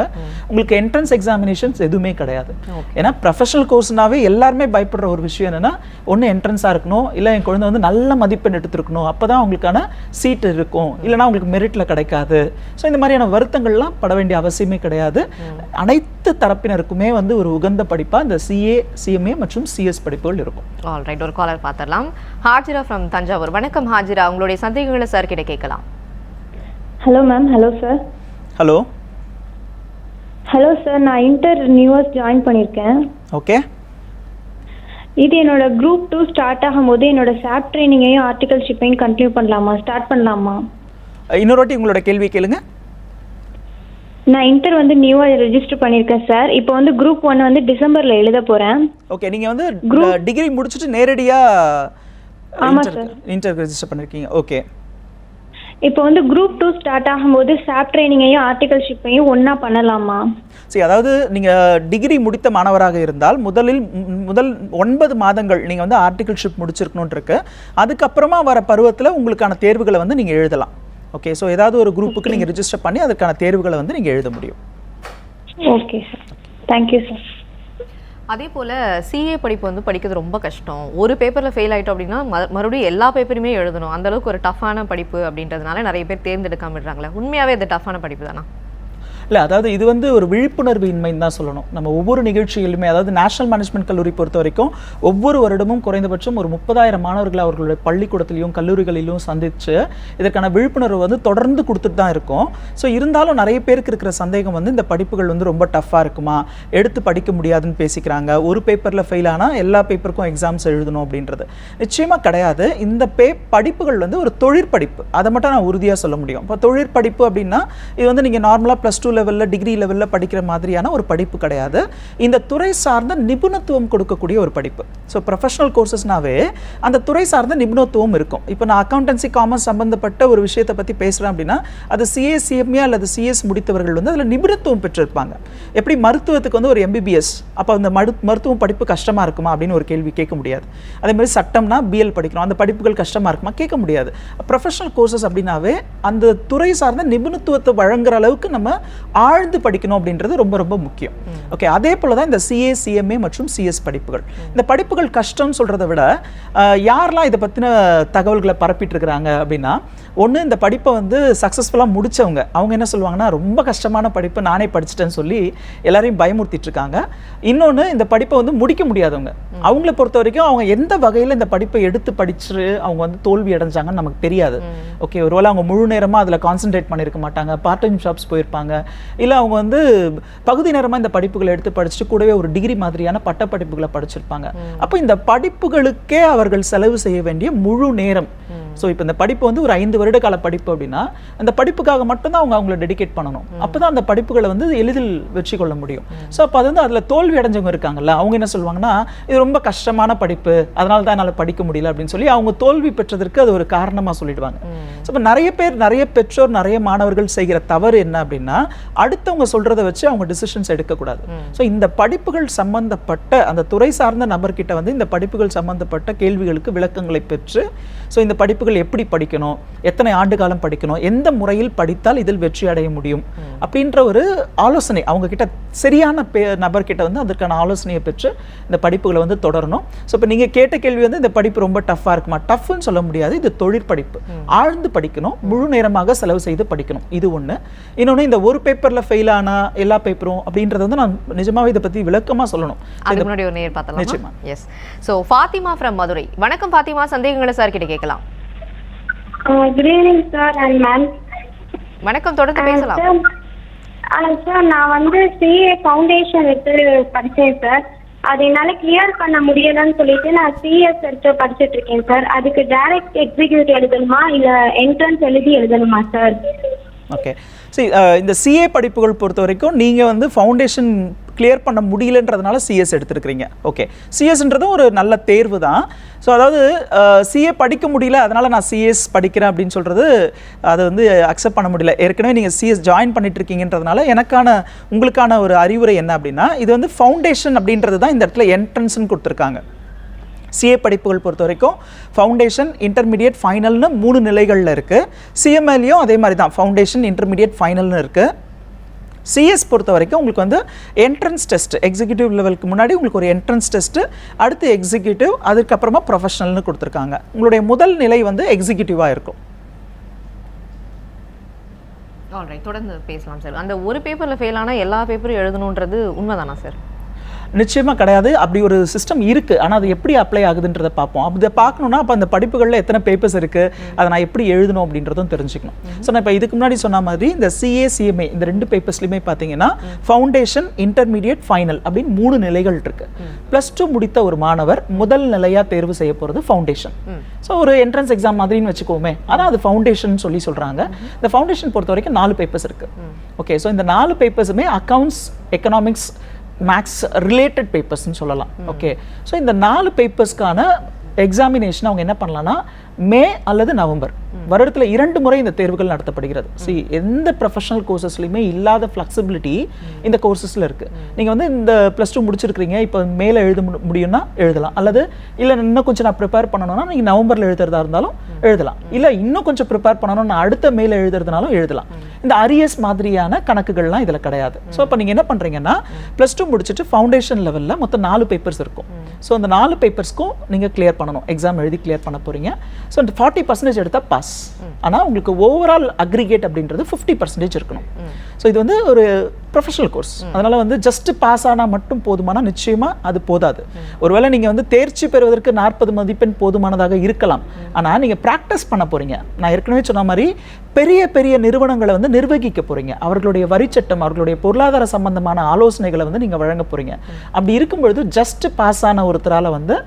உங்களுக்கு என்ட்ரன்ஸ் எக்ஸாமினேஷன்ஸ் எதுவுமே கிடையாது. ஏன்னா ப்ரொஃபஷனல் கோர்ஸ்னாவே எல்லாருமே பயப்படுற ஒரு விஷயம் என்னன்னா, ஒன்று என்ட்ரன்ஸாக இருக்கணும், இல்லை என் குழந்தை வந்து நல்ல மதிப்பெண் எடுத்துருக்கணும், அப்போ தான் உங்களுக்கான சீட் இருக்கும், இல்லைனா உங்களுக்கு மெரிட்டில் கிடைக்காது. ஸோ இந்த மாதிரியான வருத்தங்கள்லாம் பட வேண்டிய அவசியமே கிடையாது. அனைத்து தரப்பினருக்குமே வந்து ஒரு உகந்த படிப்பாக இந்த சிஏ சிஎம்ஏ மற்றும் சிஎஸ் படிப்புகள் இருக்கும். ஆல்ரைட், ஒரு காலர் பார்த்துடலாம். ஹாஜிரா ஃப்ரம் தஞ்சாவூர். வணக்கம் ஹாஜிரா, உங்களுடைய சந்தேகங்களை சார் கிட்ட கேட்கலாம். Hello ma'am. Hello sir. Hello hello sir, நான் இன்டர் நியூஸ் ஜாயின் பண்ணியிருக்கேன். ஓகே. இது என்னோட குரூப் 2 ஸ்டார்ட் ஆகும்போது என்னோட சாப் ட்ரைனிங்கையும் ஆர்டிகல்ஷிப்பையும் கண்டினியூ பண்ணலாமா, ஸ்டார்ட் பண்ணலாமா? இன்னொரு வாட்டி உங்களோட கேள்வி கேளுங்க. நான் இன்டர் வந்து நியூவாக ரெஜிஸ்டர் பண்ணியிருக்கேன் சார். இப்போ வந்து குரூப் 1 வந்து டிசம்பரில் எழுத போகிறேன். ஓகே, நீங்கள் வந்து டிகிரி முடிச்சுட்டு நேரடியாக இன்டர் ரெஜிஸ்டர் பண்ணியிருக்கீங்க. ஓகே. இப்போ வந்து குரூப் 2 ஸ்டார்ட் ஆகும்போது சாப் ட்ரைனிங்கையும் ஆர்டிகல்ஷிப்பையும் ஒன்றா பண்ணலாமா? சரி, அதாவது நீங்கள் டிகிரி முடித்த மாணவராக இருந்தால் முதல் 9 மாதங்கள் நீங்கள் வந்து ஆர்டிகல்ஷிப் முடிச்சிருக்கணும்னு இருக்கு. அதுக்கப்புறமா வர பருவத்தில் உங்களுக்கான தேர்வுகளை வந்து நீங்கள் எழுதலாம். ஓகே. ஸோ ஏதாவது ஒரு குரூப்புக்கு நீங்கள் ரிஜிஸ்டர் பண்ணி அதற்கான தேர்வுகளை வந்து நீங்கள் எழுத முடியும். Okay sir, thank you sir. அதே போல் சிஏ படிப்பு வந்து படிக்கிறது ரொம்ப கஷ்டம். ஒரு பேப்பரில் ஃபெயில் ஆகிட்டோம் அப்படின்னா மறுபடியும் எல்லா பேப்பருமே எழுதணும். அந்தளவுக்கு ஒரு டஃப்பான படிப்பு அப்படின்றதுனால நிறைய பேர் தேர்ந்தெடுக்காம விடுறாங்களே, உண்மையாகவே அது டஃப்பான படிப்பு தானா? இல்லை, அதாவது இது வந்து ஒரு விழிப்புணர்வு இன்மைன்னு தான் சொல்லணும். நம்ம ஒவ்வொரு நிகழ்ச்சியிலுமே, அதாவது நேஷனல் மேனேஜ்மெண்ட் கல்லூரி பொறுத்த வரைக்கும் ஒவ்வொரு வருடமும் குறைந்தபட்சம் ஒரு 30,000 மாணவர்களை அவர்களுடைய பள்ளிக்கூடத்திலையும் கல்லூரிகளிலும் சந்தித்து இதற்கான விழிப்புணர்வு வந்து தொடர்ந்து கொடுத்துட்டு தான் இருக்கும். ஸோ இருந்தாலும் நிறைய பேருக்கு இருக்கிற சந்தேகம் வந்து இந்த படிப்புகள் வந்து ரொம்ப டஃப்பாக இருக்குமா, எடுத்து படிக்க முடியாதுன்னு பேசிக்கிறாங்க. ஒரு பேப்பரில் ஃபெயில் ஆனால் எல்லா பேப்பருக்கும் எக்ஸாம்ஸ் எழுதணும் அப்படின்றது நிச்சயமாக கிடையாது. இந்த படிப்புகள் வந்து ஒரு தொழிற்படிப்பு, அதை மட்டும் நான் உறுதியாக சொல்ல முடியும். இப்போ தொழிற்படிப்பு அப்படின்னா இது வந்து நீங்கள் நார்மலாக +2 லெவலில் டிகிரி லெவலில் படிக்கிற மாதிரியான ஒரு படிப்பு கிடையாது. இந்த துறை சார்ந்த நிபுணத்துவம் கொடுக்கக்கூடிய ஒரு படிப்பு. ஸோ ப்ரொஃபஷனல் கோர்சஸ்னாவே அந்த துறை சார்ந்த நிபுணத்துவம் இருக்கும். இப்போ நான் அக்கௌண்டன்சி காமர்ஸ் சம்பந்தப்பட்ட ஒரு விஷயத்தை பற்றி பேசுகிறேன் அப்படின்னா அது சிஏ சிஎம்ஏ அல்லது சிஎஸ் முடித்தவர்கள் வந்து அதில் நிபுணத்துவம் பெற்றிருப்பாங்க. எப்படி மருத்துவத்துக்கு வந்து ஒரு MBBS, அப்போ அந்த மருத்துவம் படிப்பு கஷ்டமாக இருக்குமா அப்படின்னு ஒரு கேள்வி கேட்க முடியாது. அதே மாதிரி சட்டம்னா BL படிக்கிறோம், அந்த படிப்புகள் கஷ்டமாக இருக்குமா கேட்க முடியாது. ப்ரொஃபஷனல் கோர்சஸ் அப்படின்னாவே அந்த துறை சார்ந்த நிபுணத்துவத்தை வழங்குற அளவுக்கு நம்ம ஆழ்ந்து படிக்கணும் அப்படின்றது ரொம்ப ரொம்ப முக்கியம். ஓகே. அதே போல தான் இந்த சிஏ சிஎம்ஏ மற்றும் சிஎஸ் படிப்புகள். இந்த படிப்புகள் கஷ்டம்னு சொல்கிறத விட யாரெல்லாம் இதை பற்றின தகவல்களை பரப்பிட்டு இருக்கிறாங்க அப்படின்னா, ஒன்று இந்த படிப்பை வந்து சக்ஸஸ்ஃபுல்லாக முடித்தவங்க, அவங்க என்ன சொல்லுவாங்கன்னா ரொம்ப கஷ்டமான படிப்பு நானே படிச்சுட்டேன்னு சொல்லி எல்லாரையும் பயமுறுத்திட்டு இருக்காங்க. இன்னொன்று இந்த படிப்பை வந்து முடிக்க முடியாதவங்க, அவங்கள பொறுத்த வரைக்கும் அவங்க எந்த வகையில் இந்த படிப்பை எடுத்து படிச்சு அவங்க வந்து தோல்வி அடைஞ்சாங்கன்னு நமக்கு தெரியாது. ஓகே. ஒருவேளை அவங்க முழு நேரமாக அதில் கான்சென்ட்ரேட் பண்ணியிருக்க மாட்டாங்க, பார்ட் டைம் ஜாப்ஸ் போயிருப்பாங்க, இல்லை அவங்க வந்து பகுதி நேரமாக இந்த படிப்புகளை எடுத்து படிச்சுட்டு கூடவே ஒரு டிகிரி மாதிரியான பட்ட படிப்புகளை படிச்சிருப்பாங்க. அப்போ இந்த படிப்புகளுக்கே அவர்கள் செலவு செய்ய வேண்டிய முழு நேரம். ஸோ இப்போ இந்த படிப்பு வந்து ஒரு 5 வருட கால படிப்பு அப்படின்னா அந்த படிப்புக்காக மட்டும்தான் அவங்கள டெடிகேட் பண்ணணும். அப்போ தான் அந்த படிப்புகளை வந்து எளிதில் வெற்றி கொள்ள முடியும். ஸோ அப்போ அது வந்து அதில் தோல்வி அடைஞ்சவங்க இருக்காங்கல்ல, அவங்க என்ன சொல்லுவாங்கன்னா இது ரொம்ப கஷ்டமான படிப்பு, அதனால தான் என்னால் படிக்க முடியல அப்படின்னு சொல்லி அவங்க தோல்வி பெற்றதற்கு அது ஒரு காரணமாக சொல்லிடுவாங்க. ஸோ இப்போ நிறைய பெற்றோர் நிறைய மாணவர்கள் செய்கிற தவறு என்ன அப்படின்னா, அடுத்தவங்க சொல்கிறத வச்சு அவங்க டிசிஷன்ஸ் எடுக்கக்கூடாது. ஸோ இந்த படிப்புகள் சம்பந்தப்பட்ட அந்த துறை சார்ந்த நபர்கிட்ட வந்து இந்த படிப்புகள் சம்பந்தப்பட்ட கேள்விகளுக்கு விளக்கங்களை பெற்று ஸோ இந்த படிப்புகள் படிப்புகள் எப்படி படிக்கணும், எத்தனை ஆண்டு காலம் படிக்கணும், எந்த முறையில் படித்தால் இதில் வெற்றி அடைய முடியும் அப்படின்ற ஒரு ஆலோசனை அவங்க கிட்ட சரியான நபர்கிட்ட வந்து அதற்கான ஆலோசனையை பெற்று இந்த படிப்புகளை வந்து தொடரணும். ஸோ இப்போ நீங்கள் கேட்ட கேள்வி வந்து இந்த படிப்பு ரொம்ப டஃப்பாக இருக்குமா? டஃப்னு சொல்ல முடியாது. இது தொழிற்படிப்பு, ஆழ்ந்து படிக்கணும், முழு நேரமாக செலவு செய்து படிக்கணும். இது ஒன்று. இன்னொன்று, இந்த ஒரு பேப்பரில் ஃபெயில் ஆனா எல்லா பேப்பரும் அப்படின்றத வந்து நான் நிஜமாவே இதை பற்றி விளக்கமாக சொல்லணும். அதுக்கு முன்னாடி ஒரு நேர் பார்த்தலாம். நிச்சயமா. Yes. So Fatima from Madurai. வணக்கம் ஃபாத்திமா, சந்தேகங்களை சார் கிட்ட கேட்கலாம். Good evening sir and ma'am. வணக்கம், தொடர்ந்து பேசலாம். சார் நான் வந்து சிஏ ஃபவுண்டேஷன் எடுத்து படித்தேன் சார். அது என்னால் கிளியர் பண்ண முடியலன்னு சொல்லிட்டு நான் சிஎஸ் எடுத்து படிச்சுட்டு இருக்கேன் சார். அதுக்கு டைரக்ட் எக்ஸிக்யூட் எழுதணுமா இல்லை என்ட்ரன்ஸ் எழுதி எழுதணுமா சார்? ஓகே, சரி. இந்த சிஏ படிப்புகள் பொறுத்த வரைக்கும் நீங்கள் வந்து ஃபவுண்டேஷன் கிளியர் பண்ண முடியலன்றதுனால சிஎஸ் எடுத்துருக்கிறீங்க. ஓகே, சிஎஸ்ன்றதும் ஒரு நல்ல தேர்வு தான். ஸோ அதாவது சிஏ படிக்க முடியல அதனால் நான் சிஎஸ் படிக்கிறேன் அப்படின்னு சொல்கிறது அதை வந்து அக்செப்ட் பண்ண முடியல. ஏற்கனவே நீங்கள் சிஎஸ் ஜாயின் பண்ணிட்டு இருக்கீங்கன்றதுனால உங்களுக்கான ஒரு அறிவுரை என்ன அப்படின்னா, இது வந்து ஃபவுண்டேஷன் அப்படின்றது தான் இந்த இடத்துல என்ட்ரன்ஸ்னு கொடுத்துருக்காங்க. சிஏ படிப்புகள் பொறுத்த வரைக்கும் ஃபவுண்டேஷன், இன்டர்மீடியட், ஃபைனல்னு 3 நிலைகளில் இருக்குது. சிஎம்எல்லையும் அதே மாதிரி தான் ஃபவுண்டேஷன், இன்டர்மீடியட், ஃபைனல்னு இருக்குது. சிஎஸ் பொறுத்த வரைக்கும் உங்களுக்கு வந்து என்ட்ரன்ஸ் டெஸ்ட், எக்ஸிக்யூட்டிவ் லெவலுக்கு முன்னாடி உங்களுக்கு ஒரு என்ட்ரன்ஸ் டெஸ்ட்டு, அடுத்து எக்ஸிக்யூட்டிவ், அதுக்கப்புறமா ப்ரொஃபஷனல்னு கொடுத்துருக்காங்க. உங்களுடைய முதல் நிலை வந்து எக்ஸிக்யூட்டிவாக இருக்கும். ஆல்ரைட், தொடர்ந்து பேசலாம் சார். அந்த ஒரு பேப்பரில் ஃபெயில் ஆனால் எல்லா பேப்பரும் எழுதணுன்றது உண்மைதானா சார்? நிச்சயமாக கிடையாது. அப்படி ஒரு சிஸ்டம் இருக்குது. ஆனால் அது எப்படி அப்ளை ஆகுதுன்றதை பார்ப்போம். அப்படி பார்க்கணுன்னா அப்போ அந்த படிப்புகளில் எத்தனை பேப்பர்ஸ் இருக்குது, அதை நான் எப்படி எழுதணும் அப்படின்றதும் தெரிஞ்சுக்கணும். ஸோ நான் இப்போ இதுக்கு முன்னாடி சொன்ன மாதிரி இந்த சிஏ, சிஎம்ஏ இந்த 2 பேப்பர்ஸ்லையுமே பார்த்தீங்கன்னா ஃபவுண்டேஷன், இன்டர்மீடியட், ஃபைனல் அப்படின்னு 3 நிலைகள் இருக்குது. +2 முடித்த ஒரு மாணவர் முதல் நிலையாக தேர்வு செய்ய போகிறது ஃபவுண்டேஷன். ஸோ ஒரு என்ட்ரன்ஸ் எக்ஸாம் மாதிரின்னு வச்சுக்கோமே, ஆனால் அது ஃபவுண்டேஷன் சொல்லி சொல்கிறாங்க. இந்த ஃபவுண்டேஷன் பொறுத்த வரைக்கும் 4 பேப்பர்ஸ் இருக்குது. ஓகே, ஸோ இந்த 4 பேப்பர்ஸுமே அக்கவுண்ட்ஸ், எக்கனாமிக்ஸ், மேக்ஸ் ரிலேட்டட் பேப்பர்ஸ்ன்னு சொல்லலாம். ஓகே, ஸோ இந்த 4 பேப்பர்ஸ்க்கான எக்ஸாமினேஷன் அவங்க என்ன பண்ணலாம்னா மே அல்லது நவம்பர் வருடத்தில் 2 முறை இந்த தேர்வுகள் நடத்தப்படுகிறது. எந்த ப்ரொஃபஷனல் கோர்சஸ்லையுமே இல்லாத ஃப்ளெக்சிபிலிட்டி இந்த கோர்சஸில் இருக்குது. நீங்கள் வந்து இந்த +2 முடிச்சிருக்கிறீங்க, இப்போ மேலே எழுத முடியும்னா எழுதலாம். அல்லது இல்லை இன்னும் கொஞ்சம் நான் ப்ரிப்பேர் பண்ணணும்னா நீங்கள் நவம்பரில் எழுதுறதா இருந்தாலும் எழுதலாம். இல்லை இன்னும் கொஞ்சம் ப்ரிப்பேர் பண்ணணும், நான் அடுத்த மேலே எழுதுறதுனாலும் எழுதலாம். இந்த அரியஸ் மாதிரியான கணக்குகள்லாம் இதில் கிடையாது. ஸோ இப்போ நீங்கள் என்ன பண்ணுறீங்கன்னா +2 முடிச்சுட்டு ஃபவுண்டேஷன் லெவலில் மொத்தம் 4 பேப்பர்ஸ் இருக்கும். ஸோ அந்த 4 பேப்பர்ஸ்க்கும் நீங்கள் கிளியர் பண்ணணும், எக்ஸாம் எழுதி கிளியர் பண்ண போகிறீங்க. ஸோ அந்த 40% எடுத்தால் பாஸ். ஆனால் உங்களுக்கு ஓவரால் அக்ரிகேட் அப்படின்றது 50% இருக்கணும். ஸோ இது வந்து ஒரு ப்ரொஃபஷனல் கோர்ஸ். அதனால் வந்து ஜஸ்ட் பாஸ் ஆனால் மட்டும் போதுமானா நிச்சயமாக அது போதாது. ஒருவேளை நீங்கள் வந்து தேர்ச்சி பெறுவதற்கு 40 மதிப்பெண் போதுமானதாக இருக்கலாம். ஆனால் நீங்கள் ப்ராக்டிஸ் பண்ண போகிறீங்க. நான் ஏற்கனவே சொன்ன மாதிரி பெரிய பெரிய நிறுவனங்களை வந்து நிர்வகிக்க போகிறீங்க. அவர்களுடைய வரிச்சட்டம், அவர்களுடைய பொருளாதார சம்பந்தமான ஆலோசனைகளை வந்து நீங்கள் வழங்க போகிறீங்க. அப்படி இருக்கும்பொழுது ஜஸ்ட் பாஸ் ஆன ஒருத்தரால் வந்து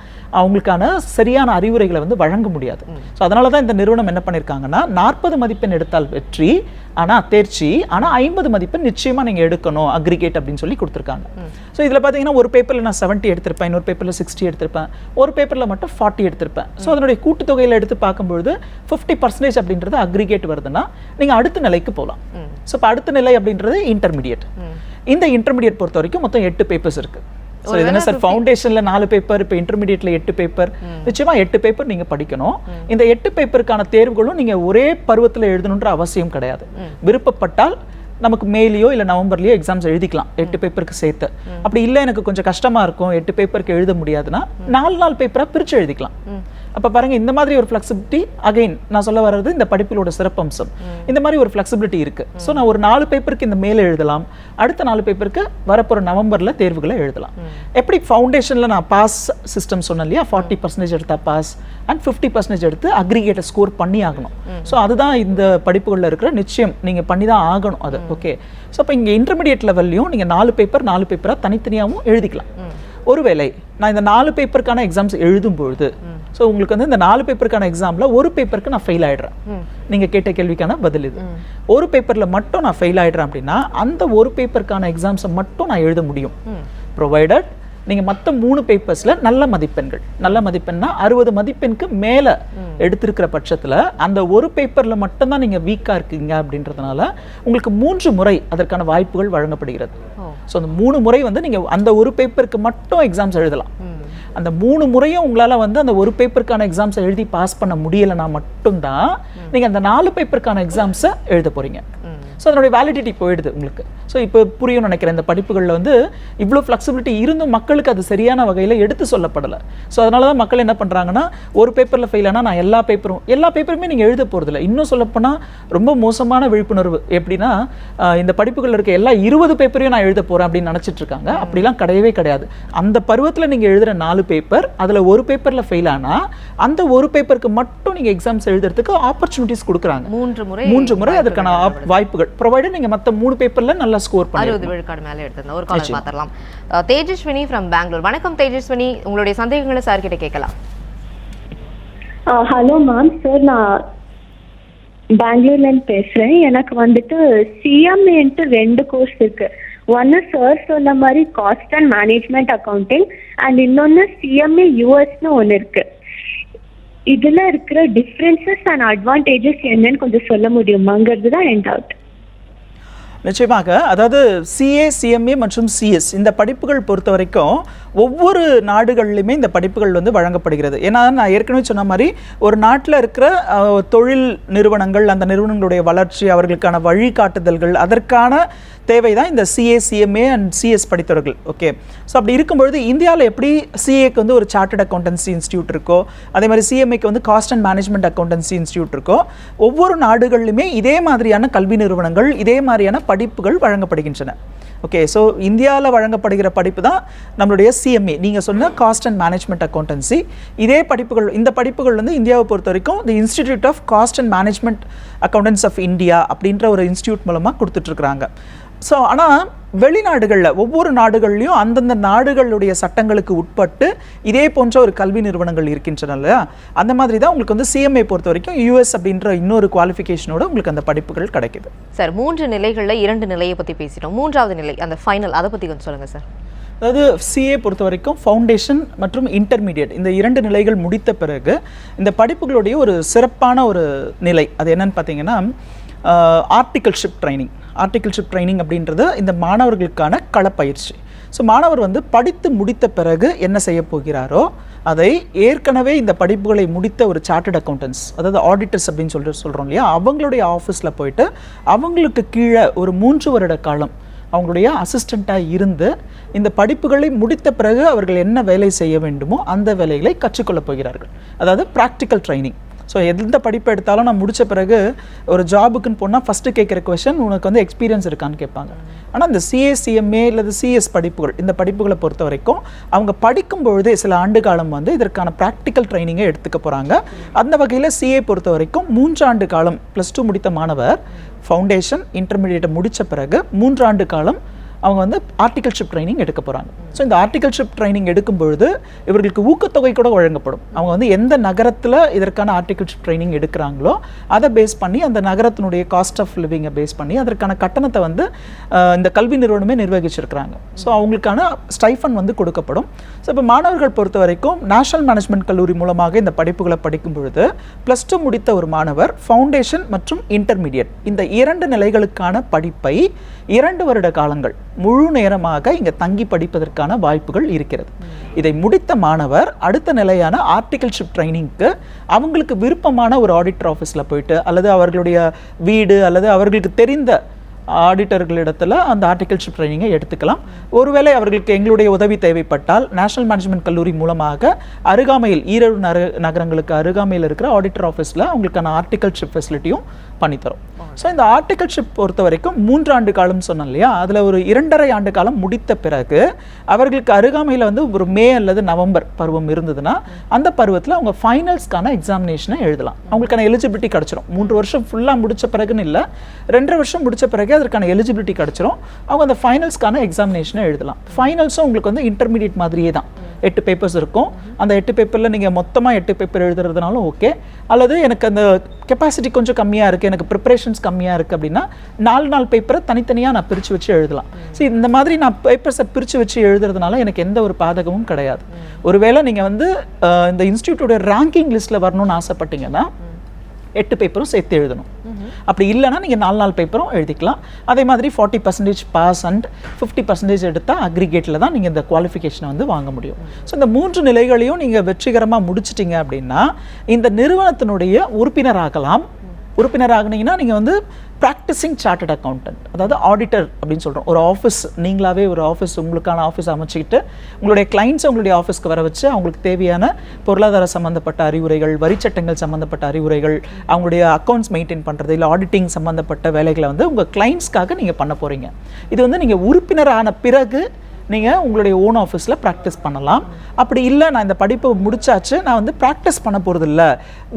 அவங்களுக்கான சரியான அறிவுரைகளை வந்து வழங்க முடியாது. ஸோ அதனால தான் இந்த நிறுவனம் என்ன பண்ணியிருக்காங்கன்னா 40 மதிப்பெண் எடுத்தால் வெற்றி, ஆனால் தேர்ச்சி, ஆனால் 50 மதிப்பெண் நிச்சயமாக நீங்கள் எடுக்கணும் அக்ரிகேட் அப்படின்னு சொல்லி கொடுத்துருக்காங்க. ஸோ இதில் பார்த்தீங்கன்னா ஒரு பேப்பரில் நான் 70 எடுத்திருப்பேன், இன்னொரு பேப்பரில் 60 எடுத்திருப்பேன், ஒரு பேப்பரில் மட்டும் 40 எடுத்திருப்பேன். ஸோ அதனுடைய கூட்டுத்தொகையில் எடுத்து பார்க்கும்பொழுது 50% அப்படின்றது அக்ரிகேட் வருதுன்னா நீங்கள் அடுத்த நிலைக்கு போகலாம். ஸோ இப்போ அடுத்த நிலை அப்படின்றது இன்டர்மீடியட். இந்த இன்டர்மீடியட் பொறுத்த வரைக்கும் மொத்தம் 8 பேப்பர்ஸ் இருக்குது. ஸோ இது என்ன சார், ஃபவுண்டேஷனில் 4 பேப்பர், இப்போ இன்டர்மீடியட்டில் 8 பேப்பர், நிச்சயமாக 8 பேப்பர் நீங்கள் படிக்கணும். இந்த 8 பேப்பருக்கான தேர்வுகளும் நீங்கள் ஒரே பருவத்தில் எழுதணுன்ற அவசியம் கிடையாது. விருப்பப்பட்டால் நமக்கு மேலேயோ இல்லை நவம்பர்லேயோ எக்ஸாம்ஸ் எழுதிக்கலாம் 8 பேப்பருக்கு சேர்த்து. அப்படி இல்லை எனக்கு கொஞ்சம் கஷ்டமாக இருக்கும் 8 பேப்பருக்கு எழுத முடியாதுன்னா 4 பேப்பராக பிரித்து எழுதிக்கலாம். அப்போ பாருங்கள், இந்த மாதிரி ஒரு ஃப்ளெக்சிபிலிட்டி, அகைன் நான் சொல்ல வர்றது இந்த படிப்பிலோட சிறப்பம்சம். இந்த மாதிரி ஒரு ஃப்ளெக்சிபிலிட்டி இருக்குது. ஸோ நான் ஒரு 4 பேப்பருக்கு இந்த மேலே எழுதலாம், அடுத்த 4 பேப்பருக்கு வரப்போகிற நவம்பரில் தேர்வுகளை எழுதலாம். எப்படி ஃபவுண்டேஷனில் நான் பாஸ் சிஸ்டம் சொன்னேன் இல்லையா, 40% எடுத்தால் பாஸ் அண்ட் 50% எடுத்து அக்ரிகேட்டை ஸ்கோர் பண்ணி ஆகணும். ஸோ அதுதான் இந்த படிப்புகளில் இருக்கிற நிச்சயம், நீங்கள் பண்ணி தான் ஆகணும் அது. ஓகே, ஸோ அப்போ இங்கே இன்டர்மீடியட் லெவல்லையும் நீங்கள் 4 பேப்பராக தனித்தனியாகவும் எழுதிக்கலாம். ஒருவேளை நான் இந்த 4 பேப்பருக்கான எக்ஸாம்ஸ் எழுதும் பொழுது ஸோ உங்களுக்கு வந்து இந்த 4 பேப்பருக்கான எக்ஸாமில் ஒரு பேப்பருக்கு நான் ஃபெயில் ஆகிடுறேன். நீங்கள் கேட்ட கேள்விக்கான பதில் இது. ஒரு பேப்பரில் மட்டும் நான் ஃபெயில் ஆகிடுறேன் அப்படின்னா அந்த ஒரு பேப்பருக்கான எக்ஸாம்ஸை மட்டும் நான் எழுத முடியும், ப்ரொவைடட் நீங்கள் மற்ற 3 பேப்பர்ஸில் நல்ல மதிப்பெண்னா 60 மதிப்பெண்க்கு மேலே எடுத்திருக்கிற பட்சத்தில் அந்த ஒரு பேப்பரில் மட்டும்தான் நீங்கள் வீக்காக இருக்கீங்க அப்படின்றதுனால உங்களுக்கு 3 முறை அதற்கான வாய்ப்புகள் வழங்கப்படுகிறது. ஸோ அந்த 3 முறை வந்து நீங்கள் அந்த ஒரு பேப்பருக்கு மட்டும் எக்ஸாம்ஸ் எழுதலாம். அந்த 3 முறையும் உங்களால் வந்து அந்த ஒரு பேப்பருக்கான எக்ஸாம்ஸை எழுதி பாஸ் பண்ண முடியலைன்னா மட்டும்தான் நீங்கள் அந்த 4 பேப்பருக்கான எக்ஸாம்ஸை எழுத போகிறீங்க. ஸோ அதனுடைய வேலிடிட்டி போயிடுது உங்களுக்கு. ஸோ இப்போ புரியும் நினைக்கிறேன், இந்த படிப்புகளில் வந்து இவ்வளோ ஃப்ளெக்சிபிலிட்டி இருந்தும் மக்களுக்கு அது சரியான வகையில் எடுத்து சொல்லப்படலை. ஸோ அதனால தான் மக்கள் என்ன பண்ணுறாங்கன்னா, ஒரு பேப்பரில் ஃபெயில் ஆனால் நான் எல்லா பேப்பருமே நீங்கள் எழுத போகிறதில்ல. இன்னும் சொல்லப்போனால் ரொம்ப மோசமான விழிப்புணர்வு எப்படின்னா, இந்த படிப்புகளில் இருக்க எல்லா 20 பேப்பரையும் நான் எழுத போகிறேன் அப்படின்னு நினச்சிட்டு இருக்காங்க. அப்படிலாம் கிடையவே கிடையாது. அந்த பருவத்தில் நீங்கள் எழுதுகிற 4 பேப்பர், அதில் ஒரு பேப்பரில் ஃபெயில் ஆனால் அந்த ஒரு பேப்பருக்கு மட்டும் நீங்கள் எக்ஸாம்ஸ் எழுதுறதுக்கு ஆப்பர்ச்சுனிட்டிஸ் கொடுக்குறாங்க. 3 முறை அதற்கான வாய்ப்புகள் ப்ரொவைடட் நீங்கள் மற்ற 3 பேப்பர்ல நல்லா ஸ்கோர் பண்ணி 60 விழுக்காடு மேலே எடுத்திருந்தோம். ஒரு கால் பார்த்துடலாம். தேஜஸ்வினி ஃப்ரம் பெங்களூர். வணக்கம் தேஜஸ்வினி, உங்களுடைய சந்தேகங்களை சார் கிட்ட கேட்கலாம். Hello ma'am. சார் நான் பெங்களூர்லேருந்து பேசுகிறேன். எனக்கு வந்துட்டு சிஎம்ஏன்ட்டு 2 கோர்ஸ் இருக்கு. ஒன்று சார் சொன்ன மாதிரி cost and management accounting, and இன்னொன்று சிஎம்ஏ யூஎஸ்னு ஒன்று இருக்கு. இதில் இருக்கிற டிஃப்ரென்சஸ் அண்ட் அட்வான்டேஜஸ் என்னன்னு கொஞ்சம் சொல்ல முடியுமாங்கிறது தான் என் டவுட். நிச்சயமாக. அதாவது சிஏ, சிஎம்ஏ மற்றும் சிஎஸ் இந்த படிப்புகள் பொறுத்த வரைக்கும் ஒவ்வொரு நாடுகள்லையுமே இந்த படிப்புகள் வந்து வழங்கப்படுகிறது. ஏன்னா நான் ஏற்கனவே சொன்ன மாதிரி ஒரு நாட்டில் இருக்கிற தொழில் நிறுவனங்கள், அந்த நிறுவனங்களுடைய வளர்ச்சி, அவர்களுக்கான வழிகாட்டுதல்கள், அதற்கான தேவை தான் இந்த சிஏ, சிஎம்ஏ அண்ட் சிஎஸ் படித்தவர்கள். ஓகே, ஸோ அப்படி இருக்கும்பொழுது இந்தியாவில் எப்படி சிஏக்கு வந்து ஒரு சார்ட்டர்ட் அக்கௌண்டன்சி இன்ஸ்டியூட் இருக்கோ, அதே மாதிரி சிஎம்ஏக்கு வந்து cost and management accountancy institute இருக்கோ, ஒவ்வொரு நாடுகளிலுமே இதே மாதிரியான கல்வி நிறுவனங்கள், இதே மாதிரியான படிப்புகள் வழங்கப்படுகின்றன. ஓகே, ஸோ இந்தியாவில் வழங்கப்படுகிற படிப்பு தான் நம்மளுடைய சிஎம்ஏ, நீங்கள் சொன்ன காஸ்ட் அண்ட் மேனேஜ்மெண்ட் அக்கௌண்டன்சி. இதே படிப்புகள், இந்த படிப்புகள் வந்து இந்தியாவை பொறுத்த வரைக்கும் the institute of cost and management accountants of India அப்படின்ற ஒரு இன்ஸ்டியூட் மூலமாக கொடுத்துட்ருக்குறாங்க. ஸோ ஆனால் வெளிநாடுகளில் ஒவ்வொரு நாடுகள்லையும் அந்தந்த நாடுகளுடைய சட்டங்களுக்கு உட்பட்டு இதே போன்ற ஒரு கல்வி நிறுவனங்கள் இருக்கின்றன இல்லையா? அந்த மாதிரி தான் உங்களுக்கு வந்து சிஎம்ஏ பொறுத்த வரைக்கும் யூஎஸ் அப்படின்ற இன்னொரு குவாலிஃபிகேஷனோட உங்களுக்கு அந்த படிப்புகள் கிடைக்குது. சார், 3 நிலைகளில் 2 நிலையை பற்றி பேசிட்டோம். 3வது நிலை அந்த ஃபைனல், அதை பற்றி கொஞ்சம் சொல்லுங்கள் சார். அதாவது சிஏ பொறுத்த வரைக்கும் ஃபவுண்டேஷன் மற்றும் இன்டர்மீடியட் இந்த 2 நிலைகள் முடித்த பிறகு இந்த படிப்புகளுடைய ஒரு சிறப்பான ஒரு நிலை அது என்னன்னு பார்த்தீங்கன்னா ஆர்டிகல்ஷிப் ட்ரைனிங். ஆர்டிகல்ஷிப் ட்ரைனிங் அப்படின்றது இந்த மாணவர்களுக்கான களப்பயிற்சி. ஸோ மாணவர் வந்து படித்து முடித்த பிறகு என்ன செய்ய போகிறாரோ அதை ஏற்கனவே இந்த படிப்புகளை முடித்த ஒரு சார்ட்டர்ட் அக்கௌண்டன்ஸ், அதாவது ஆடிட்டர்ஸ் அப்படின்னு சொல்கிறோம் இல்லையா, அவங்களுடைய ஆஃபீஸில் போயிட்டு அவங்களுக்கு கீழே ஒரு 3 வருட காலம் அவங்களுடைய அசிஸ்டண்ட்டாக இருந்து இந்த படிப்புகளை முடித்த பிறகு அவர்கள் என்ன வேலை செய்ய வேண்டுமோ அந்த வேலைகளை கற்றுக்கொள்ளப் போகிறார்கள். அதாவது ப்ராக்டிக்கல் ட்ரைனிங். ஸோ எந்த படிப்பு எடுத்தாலும் நான் முடித்த பிறகு ஒரு ஜாபுக்குன்னு போனால் ஃபஸ்ட்டு கேட்குற கொஷன் உனக்கு வந்து எக்ஸ்பீரியன்ஸ் இருக்கான்னு கேட்பாங்க. ஆனால் இந்த சிஏ, சிஎம்ஏ அல்லது சிஎஸ் படிப்புகள், இந்த படிப்புகளை பொறுத்த வரைக்கும் அவங்க படிக்கும் பொழுதே சில ஆண்டு காலம் வந்து இதற்கான ப்ராக்டிக்கல் ட்ரைனிங்கை எடுத்துக்க போகிறாங்க. அந்த வகையில் சிஏ பொறுத்த வரைக்கும் 3 ஆண்டு காலம் +2 முடித்த மாணவர் ஃபவுண்டேஷன் இன்டர்மீடியேட்டை முடித்த பிறகு 3 ஆண்டு காலம் அவங்க வந்து ஆர்டிகல்ஷிப் ட்ரைனிங் எடுக்க போகிறாங்க. ஸோ இந்த ஆர்டிகல்ஷிப் ட்ரைனிங் எடுக்கும் பொழுது இவர்களுக்கு ஊக்கத்தொகை கூட வழங்கப்படும். அவங்க வந்து எந்த நகரத்தில் இதற்கான ஆர்டிகல்ஷிப் ட்ரைனிங் எடுக்கிறாங்களோ அதை பேஸ் பண்ணி அந்த நகரத்தினுடைய காஸ்ட் ஆஃப் லிவிங்கை பேஸ் பண்ணி அதற்கான கட்டணத்தை வந்து இந்த கல்வி நிறுவனமே நிர்வகிச்சிருக்கிறாங்க. ஸோ அவங்களுக்கான ஸ்டைஃபன் வந்து கொடுக்கப்படும். ஸோ இப்போ மாணவர்கள் பொறுத்த வரைக்கும் நேஷனல் மேனேஜ்மெண்ட் கல்லூரி மூலமாக இந்த படிப்புகளை படிக்கும் பொழுது +2 முடித்த ஒரு மாணவர் ஃபவுண்டேஷன் மற்றும் இன்டர்மீடியட் இந்த 2 நிலைகளுக்கான படிப்பை 2 வருட காலங்கள் முழு நேரமாக இங்கே தங்கி படிப்பதற்கான வாய்ப்புகள் இருக்கிறது. இதை முடித்த மாணவர் அடுத்த நிலையான ஆர்டிகல்ஷிப் ட்ரைனிங்க்கு அவங்களுக்கு விருப்பமான ஒரு ஆடிட்டர் ஆஃபீஸில் போயிட்டு அல்லது அவர்களுடைய வீடு அல்லது அவர்களுக்கு தெரிந்த ஆடிட்டர்களிடத்தில் அந்த ஆர்டிகல்ஷிப் ட்ரைனிங்கை எடுத்துக்கலாம். ஒருவேளை அவர்களுக்கு எங்களுடைய உதவி தேவைப்பட்டால் நேஷனல் மேனேஜ்மெண்ட் கல்லூரி மூலமாக அருகாமையில் ஈரோடு நகரங்களுக்கு அருகாமையில் இருக்கிற ஆடிட்டர் ஆஃபீஸில் அவங்களுக்கான ஆர்டிகல்ஷிப் ஃபெசிலிட்டியும் பண்ணித்தரோம். ஸோ இந்த ஆர்டிகல்ஷிப் பொறுத்த வரைக்கும் 3 ஆண்டு காலம் சொன்னோம் இல்லையா, அதில் ஒரு 2.5 ஆண்டு காலம் முடித்த பிறகு அவர்களுக்கு அருகாமையில் வந்து ஒரு மே அல்லது நவம்பர் பருவம் இருந்ததுன்னா அந்த பருவத்தில் அவங்க ஃபைனல்ஸ்க்கான எக்ஸாமினேஷனை எழுதலாம். அவங்களுக்கான எலிஜிபிலிட்டி கிடச்சிரும். 3 வருஷம் ஃபுல்லாக முடித்த பிறகுன்னு இல்லை, 2.5 வருஷம் முடித்த பிறகு அதற்கான எலிஜிபிலிட்டி கிடச்சிரும். அவங்க அந்த ஃபைனல்ஸ்க்கான எக்ஸாமினேஷனை எழுதலாம். ஃபைனல்ஸும் உங்களுக்கு வந்து இன்டர்மீடியட் மாதிரியே தான். 8 பேப்பர்ஸ் இருக்கும். அந்த 8 பேப்பரில் நீங்கள் மொத்தமாக 8 பேப்பர் எழுதுறதுனாலும் ஓகே. அல்லது எனக்கு அந்த கெப்பாசிட்டி கொஞ்சம் கம்மியாக இருக்குது, எனக்கு ப்ரிப்பரேஷன்ஸ் கம்மியாக இருக்குது அப்படின்னா 4 பேப்பரை தனித்தனியாக நான் பிரித்து வச்சு எழுதலாம். ஸோ இந்த மாதிரி நான் பேப்பர்ஸை பிரித்து வச்சு எழுதுறதுனால எனக்கு எந்த ஒரு பாதகமும் கிடையாது. ஒருவேளை நீங்கள் வந்து இந்த இன்ஸ்டியூட்டோட ரேங்கிங் லிஸ்ட்டில் வரணும்னு ஆசைப்பட்டீங்கன்னா 8 பேப்பரும் சேர்த்து எழுதணும். அப்படி இல்லைனா நீங்கள் 4 பேப்பரும் எழுதிக்கலாம். அதே மாதிரி 40% பாஸ் அண்ட் 50% எடுத்தால் அக்ரிகேட்டில் தான் நீங்கள் இந்த குவாலிஃபிகேஷனை வந்து வாங்க முடியும். ஸோ இந்த 3 நிலைகளையும் நீங்கள் வெற்றிகரமாக முடிச்சிட்டிங்க அப்படின்னா இந்த நிறுவனத்தினுடைய உறுப்பினராகலாம். உறுப்பினராகினீங்கன்னா நீங்கள் வந்து ப்ராக்டிசிங் சார்ட்டர்ட் அக்கௌண்டன்ட், அதாவது ஆடிட்டர் அப்படின்னு சொல்கிறோம். ஒரு ஆஃபீஸ், நீங்களாவே ஒரு ஆஃபீஸ், உங்களுக்கான ஆஃபீஸ் அமைச்சிக்கிட்டு உங்களுடைய கிளைண்ட்ஸை உங்களுடைய ஆஃபீஸ்க்கு வர வச்சு அவங்களுக்கு தேவையான பொருளாதார சம்மந்தப்பட்ட அறிவுரைகள், வரிச்சட்டங்கள் சம்மந்தப்பட்ட அறிவுரைகள், அவங்களுடைய அக்கௌண்ட்ஸ் மெயின்டைன் பண்ணுறது, இல்லை ஆடிட்டிங் சம்மந்தப்பட்ட வேலைகளை வந்து உங்கள் கிளைண்ட்ஸ்க்காக நீங்கள் பண்ண போகிறீங்க. இது வந்து நீங்கள் உறுப்பினரான பிறகு நீங்கள் உங்களுடைய ஓன் ஆஃபீஸில் ப்ராக்டிஸ் பண்ணலாம். அப்படி இல்லை, நான் இந்த படிப்பை முடிச்சாச்சு, நான் வந்து ப்ராக்டிஸ் பண்ண போகிறது இல்லை,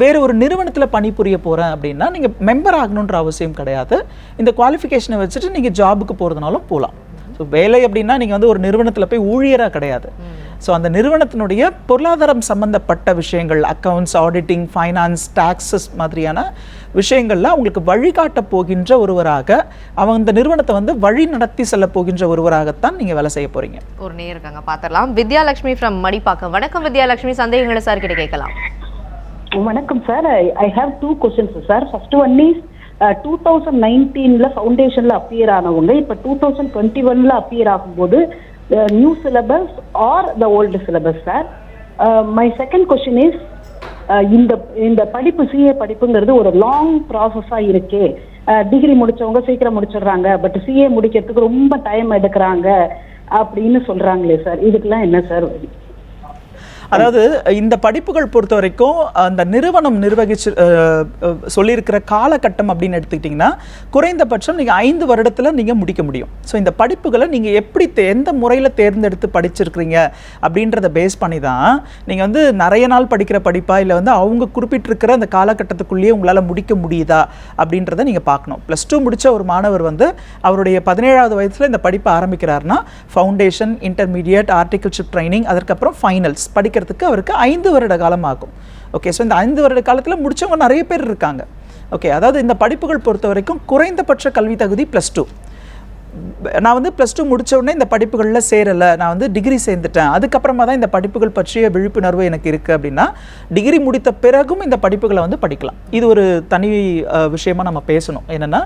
வேறு ஒரு நிறுவனத்தில் பணிபுரிய போகிறேன் அப்படின்னா நீங்கள் மெம்பர் ஆகணுன்ற அவசியம் கிடையாது. இந்த குவாலிஃபிகேஷனை வச்சுட்டு நீங்கள் ஜாபுக்கு போகிறதுனாலும் போகலாம். ஸோ வேலை அப்படின்னா நீங்கள் வந்து ஒரு நிறுவனத்தில் போய் ஊழியராக கிடையாது. ஸோ அந்த நிறுவனத்தினுடைய பொருளாதாரம் சம்மந்தப்பட்ட விஷயங்கள், அக்கௌண்ட்ஸ், ஆடிட்டிங், ஃபைனான்ஸ், டாக்ஸஸ் மாதிரியான விஷயங்கள்ல அவங்களுக்கு வழிகாட்ட போகின்ற ஒருவராக, அவங்க இந்த நிறுவனத்தை வந்து வழி நடத்தி செல்ல போகின்ற ஒருவராகத்தான் நீங்கள் வேலை செய்ய போகிறீங்க. ஒரு நேர் இருக்காங்க, பார்த்துடலாம். வித்யாலட்சுமி ஃப்ரம் மடிப்பாக்கம். வணக்கம் வித்யாலட்சுமி, சந்தேகங்களை சார் கிட்ட கேட்கலாம். வணக்கம் sir. I have 2 questions sir. First one is 2019ல ஃபவுண்டேஷன்ல அப்பியர் ஆனவங்க இப்போ 2021ல அப்பியர் ஆகும்போது new syllabus or the old syllabus sir. My second question is இந்த படிப்பு சிஏ படிப்புங்கிறது ஒரு லாங் ப்ராசஸாக இருக்கே. டிகிரி முடிச்சவங்க சீக்கிரம் முடிச்சிடுறாங்க, பட் சிஏ முடிக்கிறதுக்கு ரொம்ப டைம் எடுக்கிறாங்க அப்படின்னு சொல்றாங்களே சார், இதுக்கெல்லாம் என்ன சார்? அதாவது இந்த படிப்புகள் பொறுத்த வரைக்கும் அந்த நிறுவனம் நிர்வகிச்சு சொல்லியிருக்கிற காலகட்டம் அப்படின்னு எடுத்துக்கிட்டிங்கன்னா குறைந்தபட்சம் நீங்கள் 5 வருடத்தில் நீங்கள் முடிக்க முடியும். ஸோ இந்த படிப்புகளை நீங்கள் எப்படி எந்த முறையில் தேர்ந்தெடுத்து படிச்சிருக்கிறீங்க அப்படின்றத பேஸ் பண்ணி தான் நீங்கள் வந்து நிறைய நாள் படிக்கிற படிப்பா, இல்லை வந்து அவங்க குறிப்பிட்டிருக்கிற அந்த காலகட்டத்துக்குள்ளேயே உங்களால் முடிக்க முடியுதா அப்படின்றத நீங்கள் பார்க்கணும். +2 முடித்த ஒரு மாணவர் வந்து அவருடைய 17வது வயசில் இந்த படிப்பை ஆரம்பிக்கிறாருன்னா ஃபவுண்டேஷன், இன்டர்மீடியட், ஆர்டிகல்ஷிப் ட்ரைனிங், அதுக்கப்புறம் ஃபைனல்ஸ் படிக்கிறதுக்கு அவருக்கு 5 வருட காலம் ஆகும். ஓகே, ஸோ இந்த 5 வருட காலத்தில் முடிச்சவங்க நிறைய பேர் இருக்காங்க. ஓகே, அதாவது இந்த படிப்புகள் பொறுத்த வரைக்கும் குறைந்தபட்ச கல்வி தகுதி +2. நான் வந்து +2 முடிச்ச உடனே இந்த படிப்புகளில் சேரலை, நான் வந்து டிகிரி சேர்ந்துட்டேன், அதுக்கப்புறமா தான் இந்த படிப்புகள் பற்றிய விழிப்புணர்வு எனக்கு இருக்குது அப்படின்னா டிகிரி முடித்த பிறகும் இந்த படிப்புகளை வந்து படிக்கலாம். இது ஒரு தனி விஷயமா நம்ம பேசணும். என்னென்னா,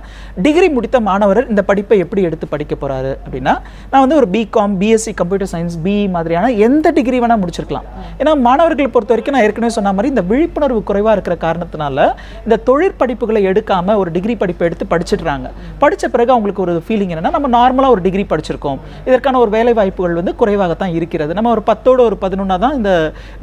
டிகிரி முடித்த மாணவர் இந்த படிப்பை எப்படி எடுத்து படிக்க போகிறாரு அப்படின்னா, நான் வந்து ஒரு BCom, BSc computer science, BE மாதிரியான எந்த டிகிரி வேணால் முடிச்சிருக்கலாம். ஏன்னா மாணவர்களை பொறுத்த வரைக்கும் நான் ஏற்கனவே சொன்ன மாதிரி இந்த விழிப்புணர்வு குறைவாக இருக்கிற காரணத்தினால இந்த தொழிற்படிப்புகளை எடுக்காமல் ஒரு டிகிரி படிப்பை எடுத்து படிச்சிடுறாங்க. படித்த பிறகு அவங்களுக்கு ஒரு ஃபீலிங் என்னென்னா, நம்ம நார்மலாக ஒரு டிகிரி படிச்சிருக்கோம், இதற்கான ஒரு வேலை வாய்ப்புகள் வந்து குறைவாகத்தான் இருக்கிறது, நம்ம ஒரு 10ஓட ஒரு 11 தான் இந்த